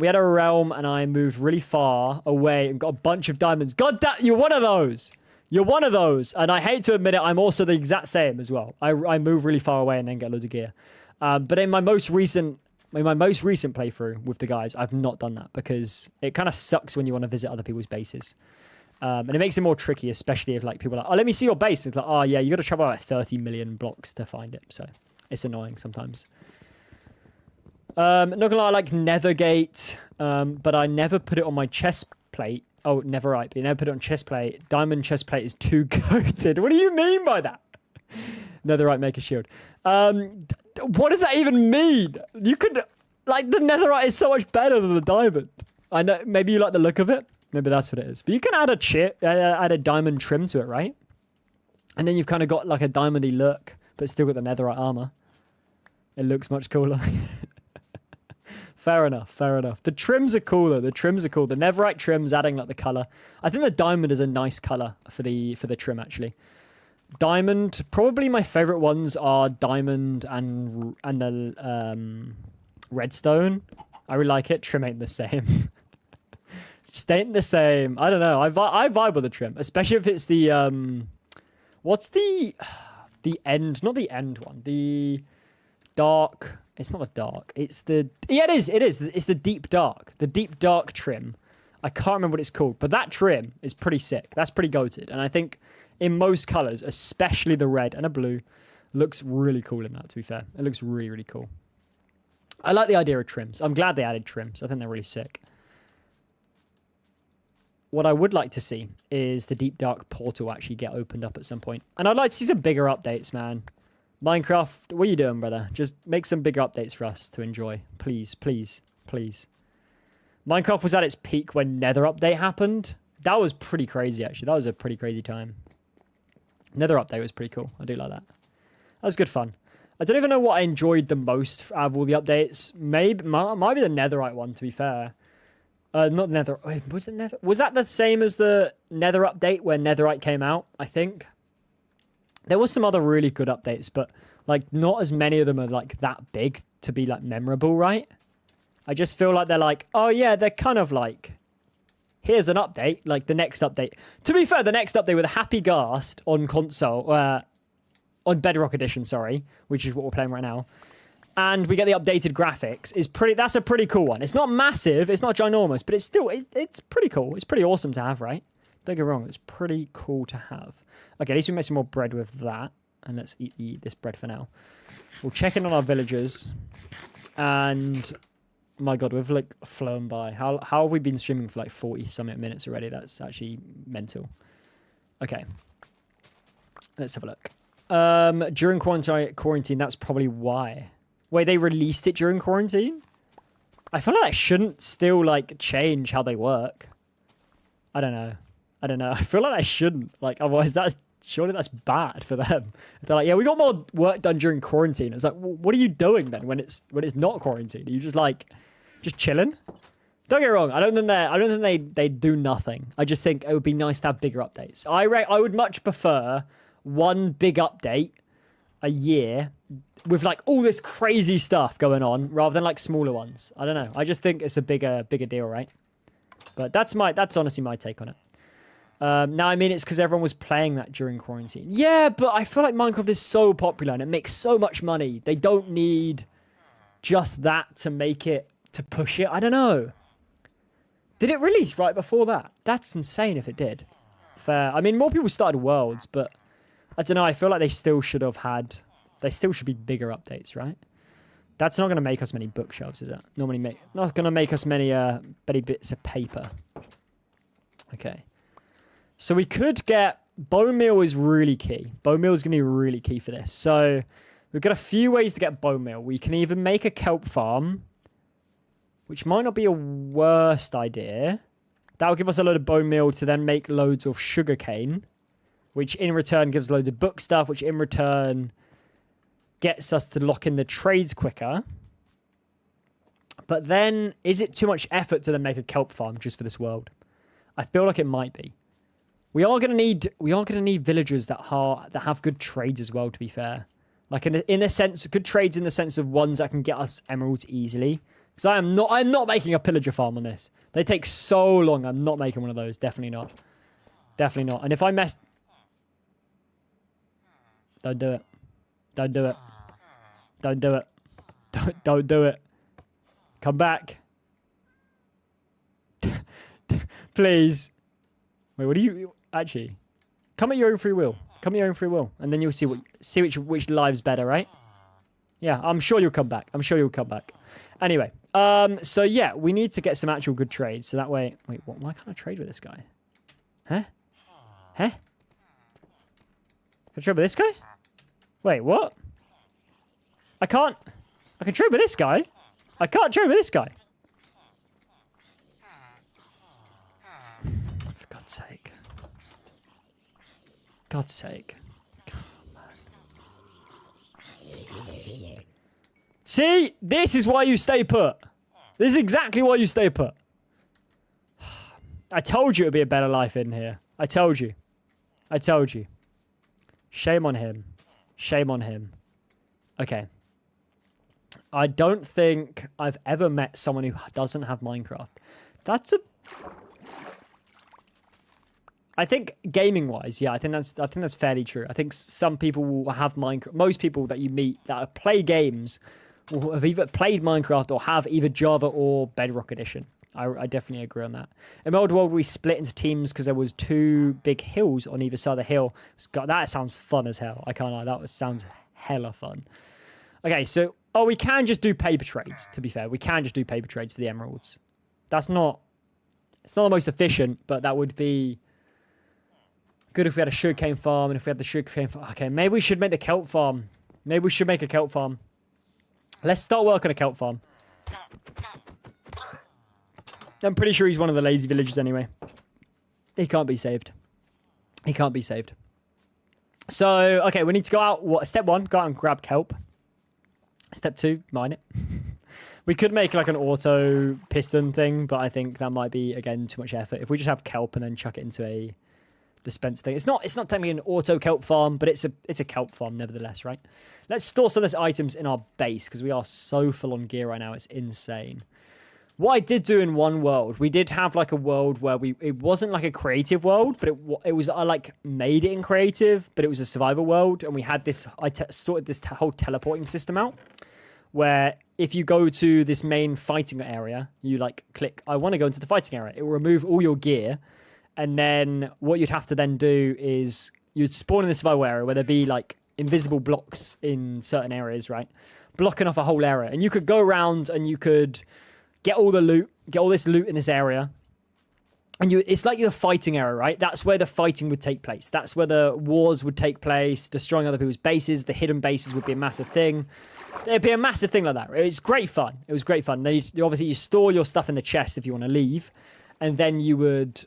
We had a realm and I moved really far away and got a bunch of diamonds. God damn, you're one of those. And I hate to admit it, I'm also the exact same as well. I move really far away and then get loads of gear. But in my most recent playthrough with the guys, I've not done that because it kind of sucks when you want to visit other people's bases. And it makes it more tricky, especially if like people are like, oh, let me see your base. It's like, oh yeah, you got to travel like 30 million blocks to find it. So it's annoying sometimes. Not gonna lie, I like Nethergate, but I never put it on my chest plate. Oh, never right, but you never put it on chest plate. Diamond chest plate is too goated. What do you mean by that? Netherite make a shield. What does that even mean? You could, like, the netherite is so much better than the diamond. I know, maybe you like the look of it. Maybe that's what it is. But you can add a diamond trim to it, right? And then you've kind of got like a diamondy look, but still got the netherite armor. It looks much cooler. Fair enough. The trims are cool though. The netherite trims adding like the color. I think the diamond is a nice color for the trim actually. Diamond, probably my favorite ones are diamond and the redstone. I really like it. Trim ain't the same. It just ain't the same. I don't know. I vibe with the trim, especially if it's the what's the end? Not the end one. The dark. It's not the dark. It's the it is. It's the deep dark. The deep dark trim. I can't remember what it's called, but that trim is pretty sick. That's pretty goated, and I think in most colors, especially the red and a blue, looks really cool in that. To be fair, it looks really, really cool. I like the idea of trims. I'm glad they added trims. I think they're really sick. What I would like to see is the deep dark portal actually get opened up at some point, and I'd like to see some bigger updates, man. Minecraft, what are you doing, brother? Just make some bigger updates for us to enjoy. Please, please, please. Minecraft was at its peak when Nether update happened. That was pretty crazy, actually. That was a pretty crazy time. Nether update was pretty cool. I do like that. That was good fun. I don't even know what I enjoyed the most out of all the updates. Maybe might be the Netherite one, to be fair. Not Nether. Wait, was it Nether? Was that the same as the Nether update when Netherite came out? I think. There was some other really good updates, but like not as many of them are like that big to be like memorable, right? I just feel like they're like, oh yeah, they're kind of like, here's an update, like the next update. To be fair, the next update with Happy Ghast on console, on Bedrock Edition, sorry, which is what we're playing right now. and we get the updated graphics, that's a pretty cool one. It's not massive, it's not ginormous, but it's still, it's pretty cool. It's pretty awesome to have, right? Don't get me wrong, it's pretty cool to have. Okay, at least we make some more bread with that, and let's eat this bread for now. We'll check in on our villagers, and my god, we've like flown by. How have we been streaming for like 40-something minutes already? That's actually mental. Okay, let's have a look. During quarantine, that's probably why. Wait, they released it during quarantine? I feel like that shouldn't still like change how they work. I don't know. I feel like that shouldn't. Like, otherwise surely that's bad for them. They're like, yeah, we got more work done during quarantine. It's like, well, what are you doing then when it's not quarantine? Are you just chilling? Don't get me wrong. I don't think they do nothing. I just think it would be nice to have bigger updates. I would much prefer one big update a year with like all this crazy stuff going on rather than like smaller ones. I don't know. I just think it's a bigger deal, right? But that's honestly my take on it. Now, I mean, it's because everyone was playing that during quarantine. Yeah, but I feel like Minecraft is so popular and it makes so much money. They don't need just that to push it. I don't know. Did it release right before that? That's insane if it did. Fair. I mean, more people started Worlds, but I don't know. I feel like they still should be bigger updates, right? That's not going to make us many bookshelves, is it? Not going to make us many bits of paper. Okay. So we could get... Bone meal is really key. Bone meal is going to be really key for this. So we've got a few ways to get bone meal. We can either make a kelp farm, which might not be a worst idea. That will give us a load of bone meal to then make loads of sugarcane, which in return gives loads of book stuff, which in return gets us to lock in the trades quicker. But then, is it too much effort to then make a kelp farm just for this world? I feel like it might be. We are gonna need villagers that have good trades as well. To be fair, like in a sense, good trades in the sense of ones that can get us emeralds easily. Because I'm not making a pillager farm on this. They take so long. I'm not making one of those. Definitely not. Definitely not. And if I mess, don't do it. Don't do it. Don't do it. Don't do it. Come back. Please. Wait, what do you... Actually, come at your own free will. Come at your own free will. And then you'll see which live's better, right? Yeah, I'm sure you'll come back. I'm sure you'll come back. Anyway, so yeah, we need to get some actual good trades. So that way... Wait, what? Why can't I trade with this guy? Huh? Huh? Can I trade with this guy? Wait, what? I can't... I can trade with this guy? I can't trade with this guy. For God's sake. God's sake. Come on. See? This is why you stay put. This is exactly why you stay put. I told you it would be a better life in here. I told you. I told you. Shame on him. Shame on him. Okay. I don't think I've ever met someone who doesn't have Minecraft. I think gaming-wise, yeah, I think that's fairly true. I think some people will have Minecraft. Most people that you meet that play games will have either played Minecraft or have either Java or Bedrock Edition. I definitely agree on that. In my old world, we split into teams because there was 2 big hills on either side of the hill. That sounds fun as hell. I can't lie. Sounds hella fun. Okay, so... Oh, we can just do paper trades, to be fair. We can just do paper trades for the emeralds. It's not the most efficient, but that would be good if we had a sugarcane farm, and if we had the sugarcane farm... Okay, maybe we should make the kelp farm. Maybe we should make a kelp farm. Let's start work on a kelp farm. I'm pretty sure he's one of the lazy villagers anyway. He can't be saved. He can't be saved. So, okay, we need to go out... Step 1, go out and grab kelp. Step 2, mine it. We could make like an auto piston thing, but I think that might be, again, too much effort. If we just have kelp and then chuck it into a dispense thing. It's not technically an auto kelp farm, but it's a kelp farm nevertheless, right? Let's store some of those items in our base because we are so full on gear right now. It's insane. What I did do in one world, we did have like a world where it wasn't like a creative world, but it was, I like made it in creative, but it was a survival world. And we had this, sorted this whole teleporting system out where if you go to this main fighting area, you like click, I want to go into the fighting area. It will remove all your gear. And then what you'd have to then do is you'd spawn in the survival area where there'd be like invisible blocks in certain areas, right? Blocking off a whole area. And you could go around and you could get all the loot, get all this loot in this area. And it's like the fighting area, right? That's where the fighting would take place. That's where the wars would take place, destroying other people's bases. The hidden bases would be a massive thing. It'd be a massive thing like that. It's great fun. It was great fun. Then obviously you store your stuff in the chest if you want to leave. And then you would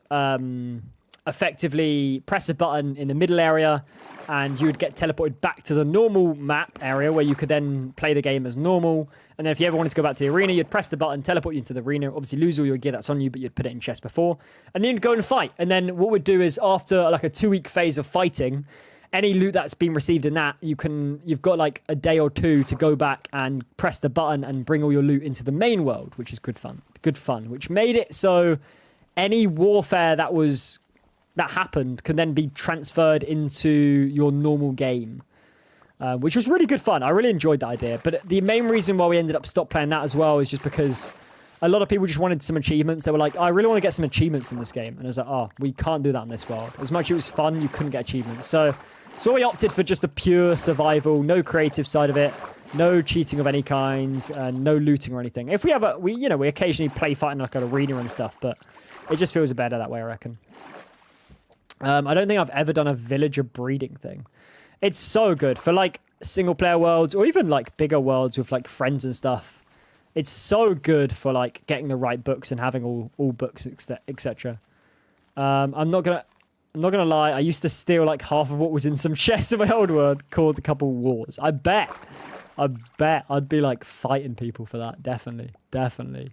effectively press a button in the middle area and you would get teleported back to the normal map area where you could then play the game as normal. And then if you ever wanted to go back to the arena, you'd press the button, teleport you into the arena, obviously lose all your gear that's on you, but you'd put it in chest before. And then you'd go and fight. And then what we'd do is after like a 2-week phase of fighting, any loot that's been received in that, you've got like a day or two to go back and press the button and bring all your loot into the main world, which is good fun. Good fun, which made it so any warfare that happened can then be transferred into your normal game, which was really good fun. I really enjoyed that idea. But the main reason why we ended up stop playing that as well is just because a lot of people just wanted some achievements. They were like, I really want to get some achievements in this game. And I was like, oh, we can't do that in this world. As much as it was fun, you couldn't get achievements. So we opted for just a pure survival, no creative side of it. No cheating of any kind, no looting or anything. If we have we occasionally play fighting like an arena and stuff, but it just feels better that way, I reckon. I don't think I've ever done a villager breeding thing. It's so good for like single player worlds or even like bigger worlds with like friends and stuff. It's so good for like getting the right books and having all books, etc. I'm not gonna lie. I used to steal like half of what was in some chests in my old world, caused a couple wars. I bet I'd be like fighting people for that. Definitely.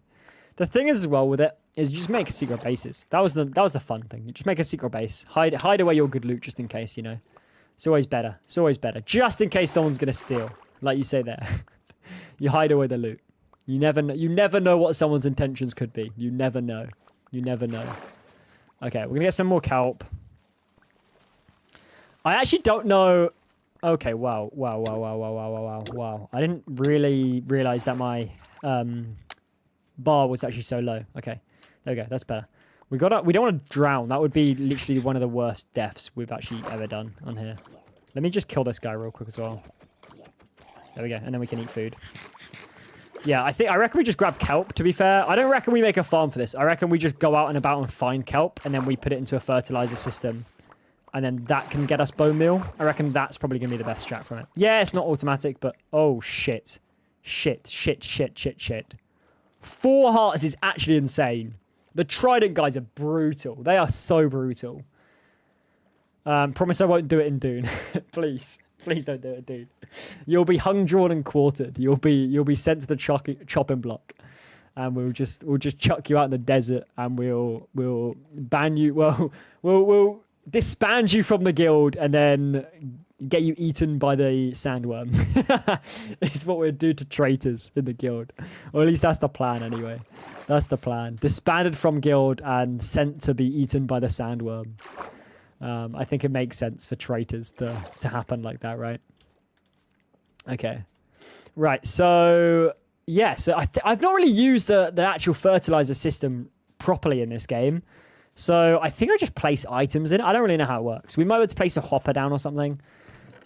The thing is as well with it is you just make secret bases. That was the fun thing. You just make a secret base. Hide away your good loot just in case, you know. It's always better. Just in case someone's gonna steal. Like you say there. You hide away the loot. You never know what someone's intentions could be. You never know. Okay, we're gonna get some more kelp. I actually don't know. Okay, wow. I didn't really realize that my bar was actually so low. Okay, there we go. That's better. We don't want to drown. That would be literally one of the worst deaths we've actually ever done on here. Let me just kill this guy real quick as well. There we go, and then we can eat food. Yeah, I reckon we just grab kelp, to be fair. I don't reckon we make a farm for this. I reckon we just go out and about and find kelp, and then we put it into a fertilizer system. And then that can get us bone meal. I reckon that's probably going to be the best strat from it. Yeah, it's not automatic, but oh, shit. Shit. 4 hearts is actually insane. The Trident guys are brutal. They are so brutal. Promise I won't do it in Dune. Please don't do it in Dune. You'll be hung, drawn, and quartered. You'll be sent to the chopping block. And we'll just chuck you out in the desert and we'll ban you. Well, we'll disband you from the guild and then get you eaten by the sandworm. It's what we'd do to traitors in the guild. Or at least that's the plan anyway. That's the plan. Disbanded from guild and sent to be eaten by the sandworm. I think it makes sense for traitors to happen like that, right? Okay. Right, so yeah, so I've not really used the actual fertilizer system properly in this game. So I think I just place items in it. I don't really know how it works. We might be able to place a hopper down or something.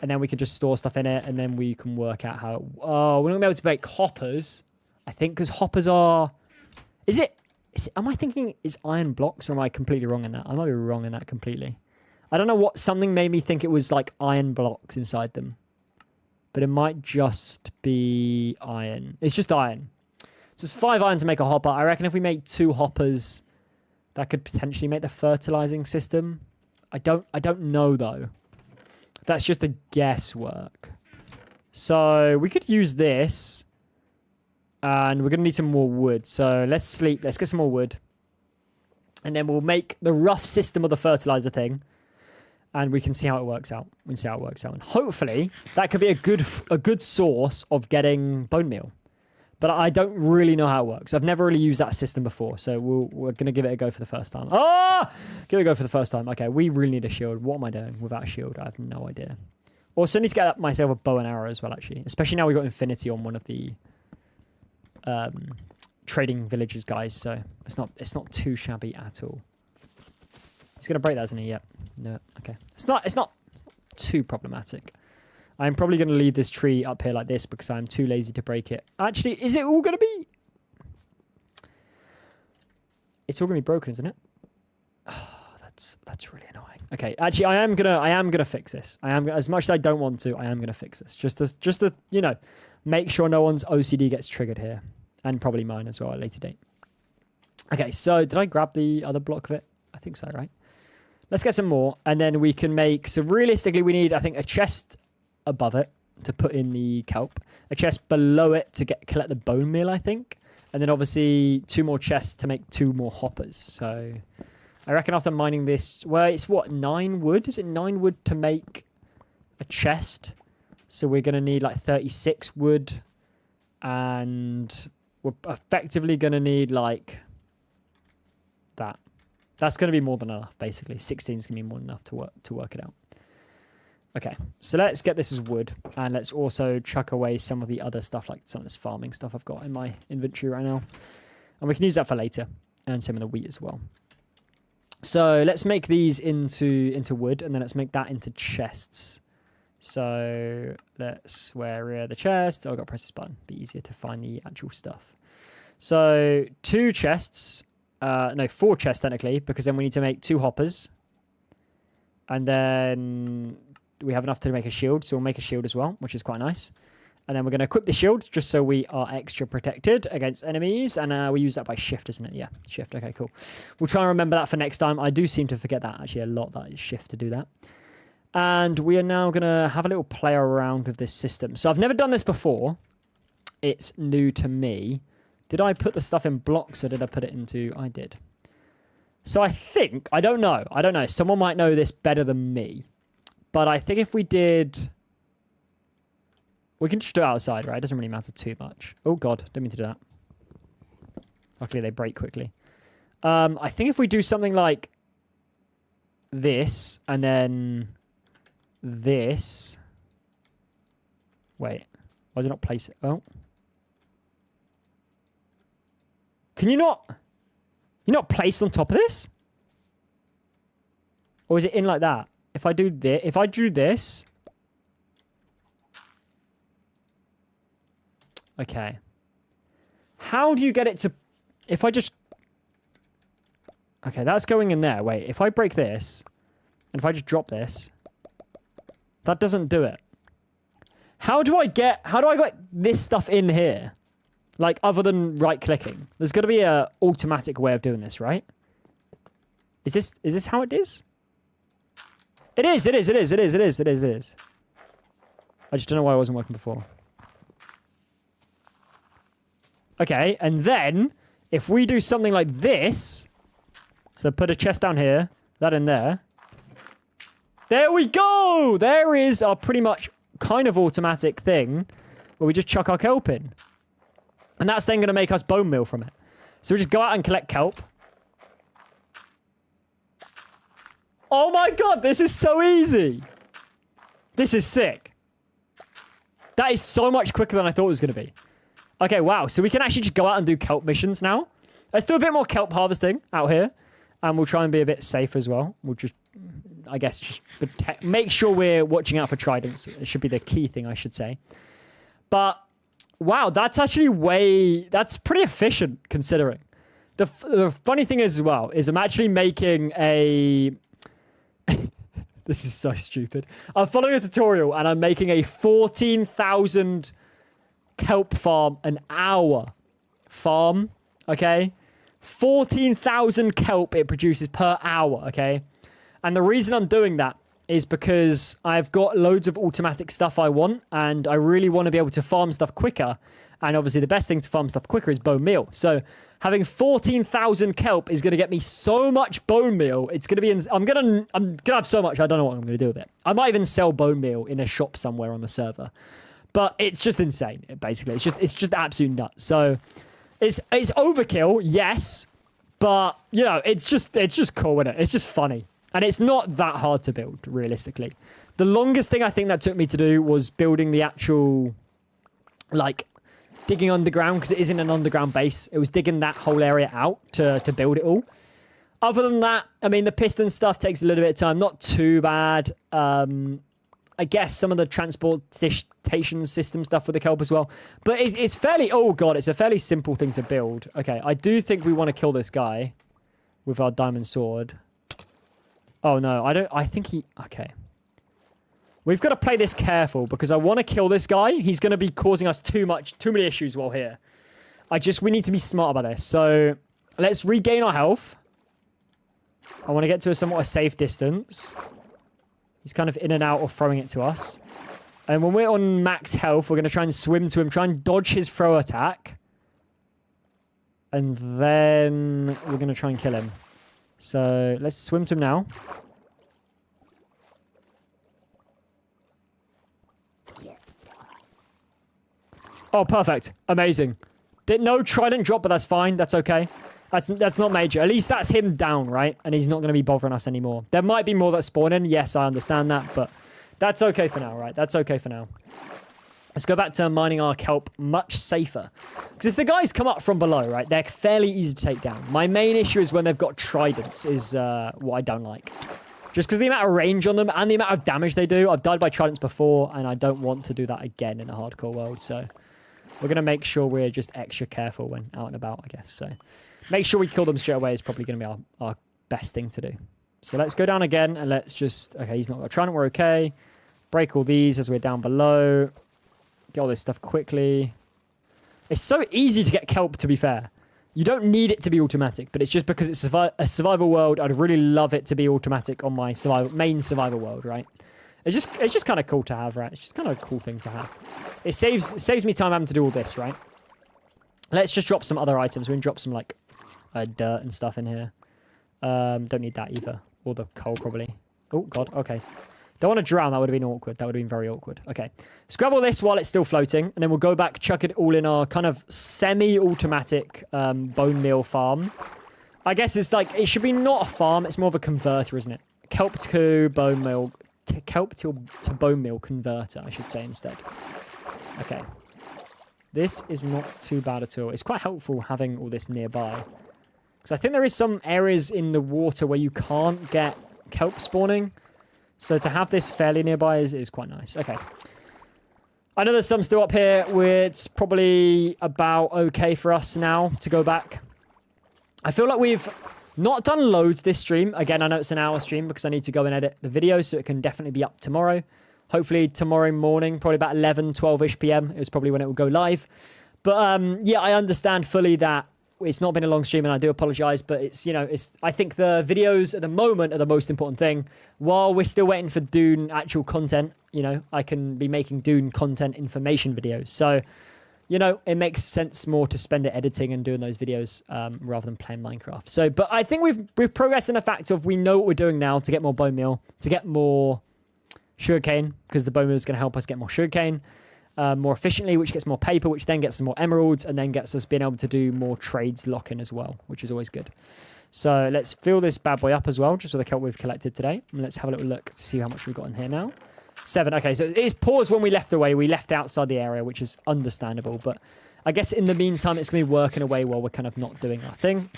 And then we can just store stuff in it. And then we can work out how... Oh, we're not going to be able to make hoppers. I think because hoppers are... Am I thinking is iron blocks or am I completely wrong in that? I might be wrong in that completely. I don't know what... Something made me think it was like iron blocks inside them. But it might just be iron. It's just iron. So it's 5 iron to make a hopper. I reckon if we make 2 hoppers... That could potentially make the fertilizing system. I don't know though. That's just a guesswork. So we could use this. And we're going to need some more wood. So let's sleep. Let's get some more wood. And then we'll make the rough system of the fertilizer thing. And we can see how it works out. And hopefully that could be a good source of getting bone meal. But I don't really know how it works. I've never really used that system before. So we're going to give it a go for the first time. Ah! Give it a go for the first time. Okay, we really need a shield. What am I doing without a shield? I have no idea. Also, I need to get myself a bow and arrow as well, actually. Especially now we've got infinity on one of the trading villages, guys. So it's not too shabby at all. He's gonna break that, isn't he? Yep. No. Okay. It's not too problematic. I'm probably gonna leave this tree up here like this because I'm too lazy to break it. Actually, is it all gonna be? It's all gonna be broken, isn't it? Oh, that's really annoying. Okay, actually, I am gonna fix this. As much as I don't want to, I am gonna fix this. Just to you know, make sure no one's OCD gets triggered here, and probably mine as well at a later date. Okay, so did I grab the other block of it? I think so, right? Let's get some more, and then we can make. So realistically, we need, I think, a chest above it to put in the kelp, a chest below it to collect the bone meal, I think, and then obviously 2 more chests to make 2 more hoppers. So I reckon after mining this, well, it's what, 9 wood? Is it 9 wood to make a chest? So we're going to need like 36 wood, and we're effectively going to need like that. That's going to be more than enough, basically. 16 is going to be more than enough to work it out. Okay, so let's get this as wood, and let's also chuck away some of the other stuff, like some of this farming stuff I've got in my inventory right now. And we can use that for later, and some of the wheat as well. So let's make these into wood, and then let's make that into chests. So where are the chests? Oh, I've got to press this button. Be easier to find the actual stuff. So 2 chests. No, 4 chests technically, because then we need to make 2 hoppers. And then we have enough to make a shield, so we'll make a shield as well, which is quite nice. And then we're going to equip the shield just so we are extra protected against enemies. And we use that by shift, isn't it? Yeah, shift. Okay, cool. We'll try and remember that for next time. I do seem to forget that actually a lot, that is shift to do that. And we are now going to have a little play around with this system. So I've never done this before. It's new to me. Did I put the stuff in blocks or did I put it into... I did. So I think... I don't know. Someone might know this better than me. But I think if we did... We can just do it outside, right? It doesn't really matter too much. Oh, God. Didn't mean to do that. Luckily, they break quickly. I think if we do something like this and then this... Wait. Why did I not place it? Oh. Can you not... You're not placed on top of this? Or is it in like that? If I do this... If I drew this... Okay. How do you get it to... If I just... Okay, that's going in there. Wait, if I break this... And if I just drop this... That doesn't do it. How do I get this stuff in here? Like, other than right-clicking. There's got to be a automatic way of doing this, right? Is this how it is? It is. I just don't know why it wasn't working before. Okay, and then, if we do something like this... So put a chest down here, that in there. There we go! There is our pretty much kind of automatic thing where we just chuck our kelp in. And that's then going to make us bone meal from it. So we just go out and collect kelp. Oh my god, this is so easy. This is sick. That is so much quicker than I thought it was going to be. Okay, wow. So we can actually just go out and do kelp missions now. Let's do a bit more kelp harvesting out here. And we'll try and be a bit safer as well. We'll just, I guess, just make sure we're watching out for tridents. It should be the key thing, I should say. But... Wow, that's actually that's pretty efficient considering. The funny thing is as well, is I'm actually making a... This is so stupid. I'm following a tutorial and I'm making a 14,000 kelp farm an hour farm, okay? 14,000 kelp it produces per hour, okay? And the reason I'm doing that is because I've got loads of automatic stuff I want, and I really want to be able to farm stuff quicker. And obviously the best thing to farm stuff quicker is bone meal. So having 14,000 kelp is going to get me so much bone meal. It's going to be... I'm going to have so much, I don't know what I'm going to do with it. I might even sell bone meal in a shop somewhere on the server. But it's just insane, basically. It's just absolute nuts. So it's overkill, yes. But, you know, it's just cool, isn't it? It's just funny. And it's not that hard to build, realistically. The longest thing I think that took me to do was building the actual, like, digging underground because it isn't an underground base. It was digging that whole area out to build it all. Other than that, I mean, the piston stuff takes a little bit of time. Not too bad. I guess some of the transportation system stuff with the kelp as well. But it's fairly... Oh, God, it's a fairly simple thing to build. Okay, I do think we want to kill this guy with our diamond sword. Oh, no, I don't... I think he... Okay. We've got to play this careful because I want to kill this guy. He's going to be causing us too many issues while here. We need to be smart about this. So let's regain our health. I want to get to a somewhat safe distance. He's kind of in and out or throwing it to us. And when we're on max health, we're going to try and swim to him, try and dodge his throw attack. And then we're going to try and kill him. So let's swim to him now. Oh, perfect. Amazing. No trident drop, but that's fine. That's okay. That's not major. At least that's him down, right? And he's not going to be bothering us anymore. There might be more that spawn in. Yes, I understand that, but that's okay for now, right? That's okay for now. Let's go back to mining our kelp much safer. Because if the guys come up from below, right, they're fairly easy to take down. My main issue is when they've got tridents is what I don't like. Just because the amount of range on them and the amount of damage they do. I've died by tridents before, and I don't want to do that again in a hardcore world, so we're going to make sure we're just extra careful when out and about, I guess, so... Make sure we kill them straight away is probably going to be our best thing to do. So let's go down again and let's just... Okay, he's not got a trident. We're okay. Break all these as we're down below. Get all this stuff quickly. It's so easy to get kelp, to be fair. You don't need it to be automatic, but it's just because it's a survival world. I'd really love it to be automatic on my main survival world, right? It's just kind of cool to have, right? It's just kind of a cool thing to have. It saves me time having to do all this, right? Let's just drop some other items. We can drop some, like... dirt and stuff in here. Don't need that either. Or the coal, probably. Oh, God. Okay. Don't want to drown. That would have been awkward. That would have been very awkward. Okay. Let's grab all this while it's still floating. And then we'll go back, chuck it all in our kind of semi-automatic bone meal farm. I guess it's like... It should be not a farm. It's more of a converter, isn't it? Kelp to bone meal... Kelp to bone meal converter, I should say instead. Okay. This is not too bad at all. It's quite helpful having all this nearby. Because I think there is some areas in the water where you can't get kelp spawning. So to have this fairly nearby is quite nice. Okay. I know there's some still up here. It's probably about okay for us now to go back. I feel like we've not done loads this stream. Again, I know it's an hour stream because I need to go and edit the video, so it can definitely be up tomorrow. Hopefully tomorrow morning, probably about 11, 12-ish p.m. is probably when it will go live. But yeah, I understand fully that it's not been a long stream, and I do apologize, but it's, you know, I think the videos at the moment are the most important thing. While we're still waiting for Dune actual content, you know, I can be making Dune content information videos. So, you know, it makes sense more to spend it editing and doing those videos rather than playing Minecraft. So, but I think we've progressed in the fact of we know what we're doing now to get more bone meal, to get more sugarcane, because the bone meal is going to help us get more sugarcane. More efficiently, which gets more paper, which then gets some more emeralds, and then gets us being able to do more trades lock-in as well, which is always good. So let's fill this bad boy up as well, just with the kelp we've collected today. And let's have a little look to see how much we've got in here now. 7. Okay, so it's paused when we left away. We left outside the area, which is understandable. But I guess in the meantime, it's going to be working away while we're kind of not doing our thing,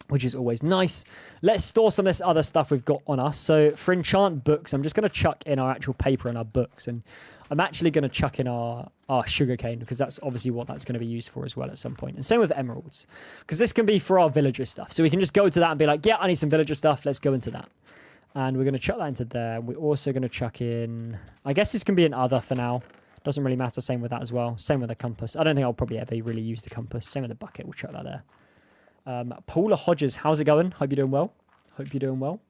which is always nice. Let's store some of this other stuff we've got on us. So for enchant books, I'm just going to chuck in our actual paper and our books. And I'm actually going to chuck in our sugarcane, because that's obviously what that's going to be used for as well at some point. And same with emeralds, because this can be for our villager stuff. So we can just go to that and be like, yeah, I need some villager stuff. Let's go into that. And we're going to chuck that into there. We're also going to chuck in... I guess this can be an other for now. Doesn't really matter. Same with that as well. Same with the compass. I don't think I'll probably ever really use the compass. Same with the bucket. We'll chuck that there. Paula Hodges, how's it going? Hope you're doing well. Hope you're doing well.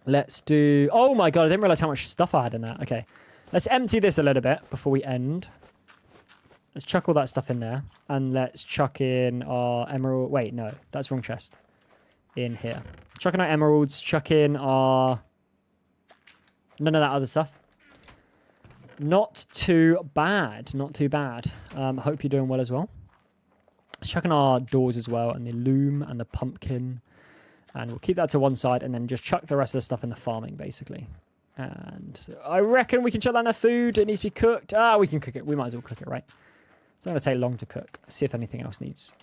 Let's do... Oh my god, I didn't realize how much stuff I had in that. Okay. Let's empty this a little bit before we end. Let's chuck all that stuff in there. And let's chuck in our emerald... Wait, no. That's wrong chest. In here. Chuck in our emeralds. Chuck in our... None of that other stuff. Not too bad. Not too bad. Hope you're doing well as well. Let's chuck in our doors as well. And the loom and the pumpkin. And we'll keep that to one side. And then just chuck the rest of the stuff in the farming, basically. And I reckon we can chuck that in our food. It needs to be cooked. We can cook it. We might as well cook it, right? It's not going to take long to cook. See if anything else needs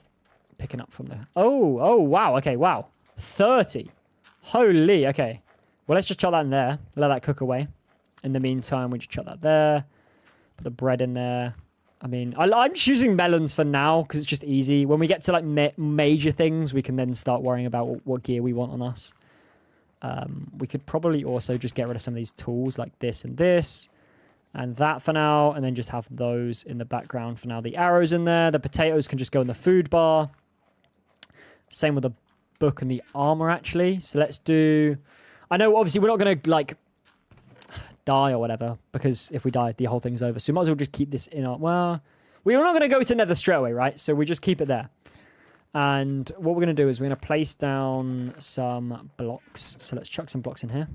picking up from there. Oh, wow. Okay, wow. 30. Holy, okay. Well, let's just chuck that in there. Let that cook away. In the meantime, we just chuck that there. Put the bread in there. I mean, I'm just using melons for now because it's just easy. When we get to like major things, we can then start worrying about what gear we want on us. We could probably also just get rid of some of these tools like this and this. And that for now, and then just have those in the background for now. The arrows in there. The potatoes can just go in the food bar. Same with the book and the armor, actually. So let's do... I know, obviously, we're not going to, like, die or whatever, because if we die, the whole thing's over. So we might as well just keep this in our... Well, we're not going to go to Nether straight away, right? So we just keep it there. And what we're going to do is we're going to place down some blocks. So let's chuck some blocks in here.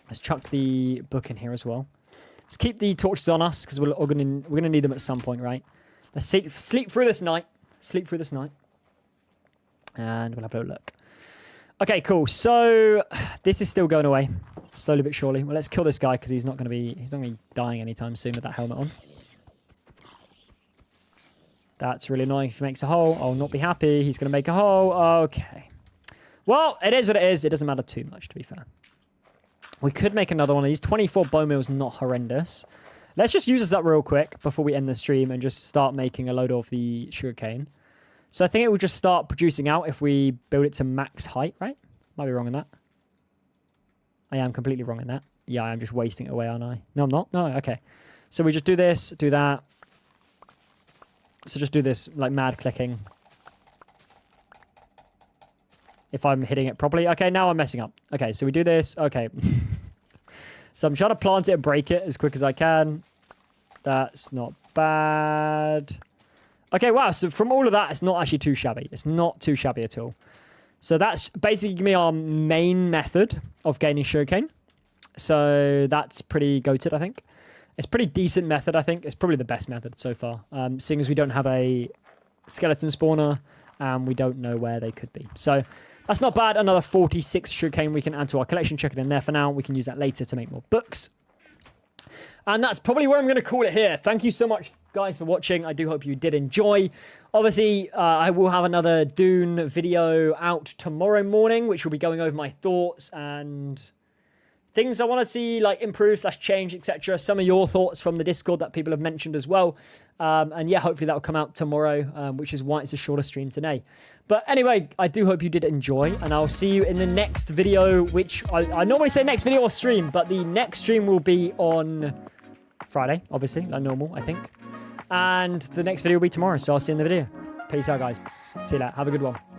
Let's chuck the book in here as well. Let's keep the torches on us because we're gonna need them at some point, right? Let's sleep through this night. Sleep through this night. And we'll have a little look. Okay, cool. So this is still going away. Slowly but surely. Well, let's kill this guy because he's not gonna be dying anytime soon with that helmet on. That's really annoying. If he makes a hole, I'll not be happy. He's gonna make a hole. Okay. Well, it is what it is. It doesn't matter too much, to be fair. We could make another one of these. 24 bone meal is not horrendous. Let's just use this up real quick before we end the stream and just start making a load of the sugarcane. So I think it will just start producing out if we build it to max height, right? Might be wrong in that. I am completely wrong in that. Yeah, I'm just wasting it away, aren't I? No, I'm not. No, okay. So we just do this, do that. So just do this, like, mad clicking. If I'm hitting it properly. Okay, now I'm messing up. Okay, so we do this. Okay. So I'm trying to plant it and break it as quick as I can. That's not bad. Okay, wow. So from all of that, it's not actually too shabby. It's not too shabby at all. So that's basically giving me our main method of gaining sugarcane. So that's pretty goated, I think. It's pretty decent method, I think. It's probably the best method so far. Seeing as we don't have a skeleton spawner and we don't know where they could be. So that's not bad. Another 46 sugarcane we can add to our collection. Check it in there for now. We can use that later to make more books. And that's probably where I'm going to call it here. Thank you so much, guys, for watching. I do hope you did enjoy. Obviously, I will have another Dune video out tomorrow morning, which will be going over my thoughts and things I want to see, like, improve / change, etc. Some of your thoughts from the Discord that people have mentioned as well. And yeah, hopefully that will come out tomorrow, which is why it's a shorter stream today. But anyway, I do hope you did enjoy, and I'll see you in the next video, which I normally say next video or stream, but the next stream will be on Friday, obviously, like normal, I think. And the next video will be tomorrow, so I'll see you in the video. Peace out, guys. See you later. Have a good one.